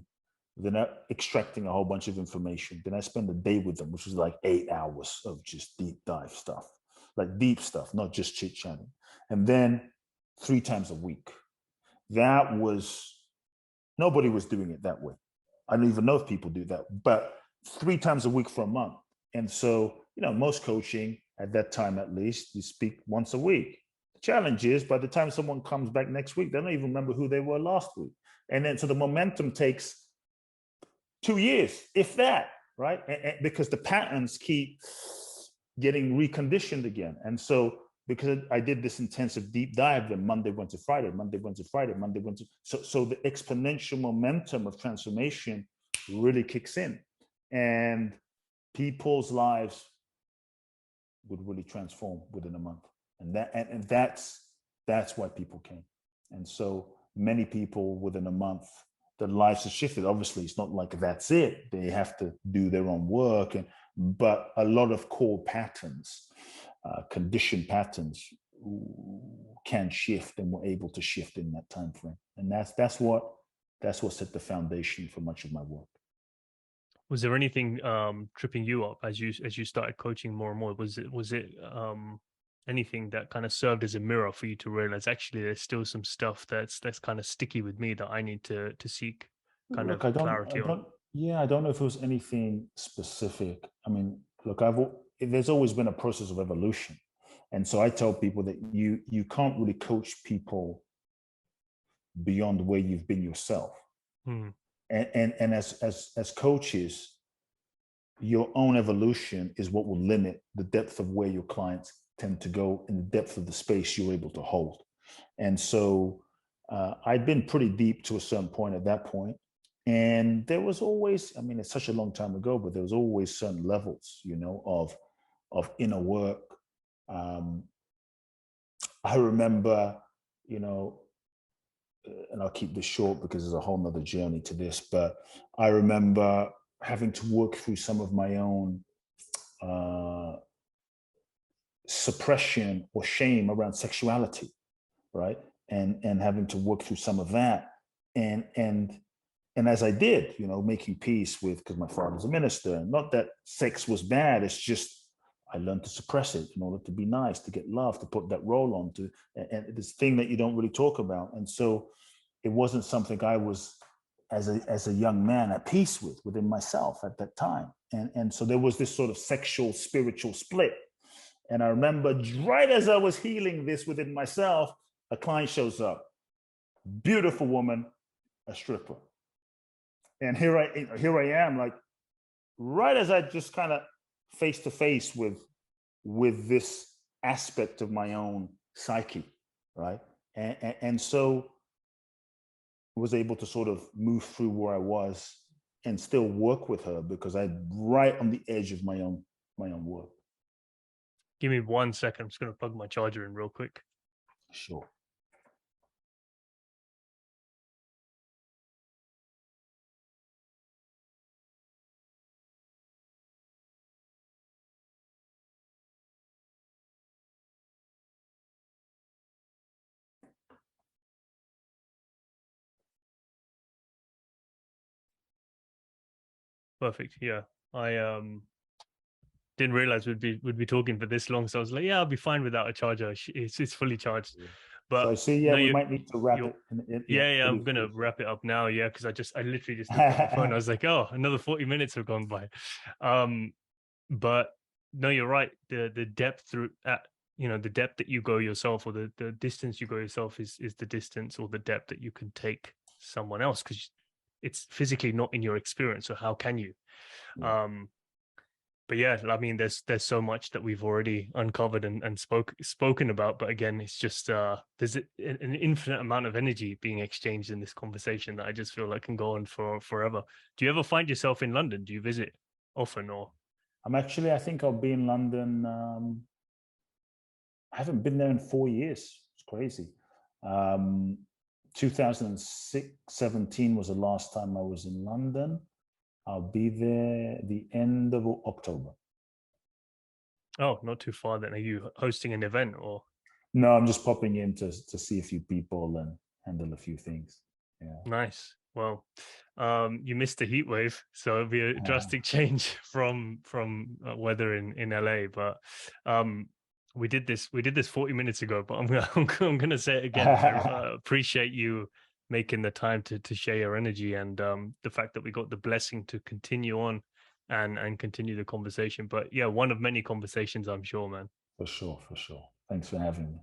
then extracting a whole bunch of information. Then I spend a day with them, which was like 8 hours of just deep dive stuff, like deep stuff, not just chit chatting. And then 3 times a week. Nobody was doing it that way. I don't even know if people do that, but 3 times a week for a month. And so, most coaching at that time, at least, you speak once a week. The challenge is by the time someone comes back next week, they don't even remember who they were last week. And then so the momentum takes 2 years, if that, right? Because the patterns keep getting reconditioned again. And so because I did this intensive deep dive, then Monday went to Friday, Monday went to Friday, Monday went to, so the exponential momentum of transformation really kicks in, and people's lives would really transform within a month. And that's why people came. And so many people within a month, their lives have shifted. Obviously, it's not like that's it. They have to do their own work, but a lot of core patterns, conditioned patterns, can shift, and we're able to shift in that time frame. And that's what set the foundation for much of my work. Was there anything tripping you up as you started coaching more and more? Was it anything that kind of served as a mirror for you to realize actually there's still some stuff that's kind of sticky with me that I need to seek kind of clarity on? I don't know if it was anything specific. I mean, look, there's always been a process of evolution. And so I tell people that you can't really coach people beyond where you've been yourself. And as coaches, your own evolution is what will limit the depth of where your clients tend to go and the depth of the space you're able to hold. And so I'd been pretty deep to a certain point at that point. And there was always, it's such a long time ago, but there was always certain levels, of inner work. I remember, and I'll keep this short because there's a whole nother journey to this, but I remember having to work through some of my own suppression or shame around sexuality, right? And having to work through some of that. And as I did, making peace with, because my father's a minister, and not that sex was bad, it's just I learned to suppress it in order to be nice, to get love, to put that role on, and this thing that you don't really talk about. And so it wasn't something I was, as a young man, at peace within myself at that time. And so there was this sort of sexual, spiritual split. And I remember right as I was healing this within myself, a client shows up, beautiful woman, a stripper. And here I am, like, right as I just kind of face to face with this aspect of my own psyche, right? And so I was able to sort of move through where I was and still work with her, because I'm right on the edge of my own work. Give me 1 second. I'm just going to plug my charger in real quick. Sure. Perfect. Yeah. I didn't realize we'd be talking for this long, so I was like, yeah, I'll be fine without a charger. It's fully charged. But so I see, we might need to wrap it. I'm gonna wrap it up now. Yeah, because I literally just looked at my phone. I was like, oh, another 40 minutes have gone by. But no, you're right. The depth the depth that you go yourself, or the distance you go yourself is the distance or the depth that you can take someone else, because it's physically not in your experience. So how can you? But yeah, I mean, there's so much that we've already uncovered and spoken about. But again, it's just there's an infinite amount of energy being exchanged in this conversation that I just feel like can go on for forever. Do you ever find yourself in London? Do you visit often, or? I think I'll be in London. I haven't been there in 4 years. It's crazy. 2017 was the last time I was in London. I'll be there the end of October. Oh, not too far then. Are you hosting an event or? No, I'm just popping in to see a few people and handle a few things. Yeah. Nice. Well, you missed the heat wave, so it'll be a drastic change from weather in LA. But we did this 40 minutes ago, but I'm gonna say it again. I appreciate you making the time to share your energy and the fact that we got the blessing to continue on and continue the conversation. But yeah, one of many conversations, I'm sure, man. For sure. Thanks for having me.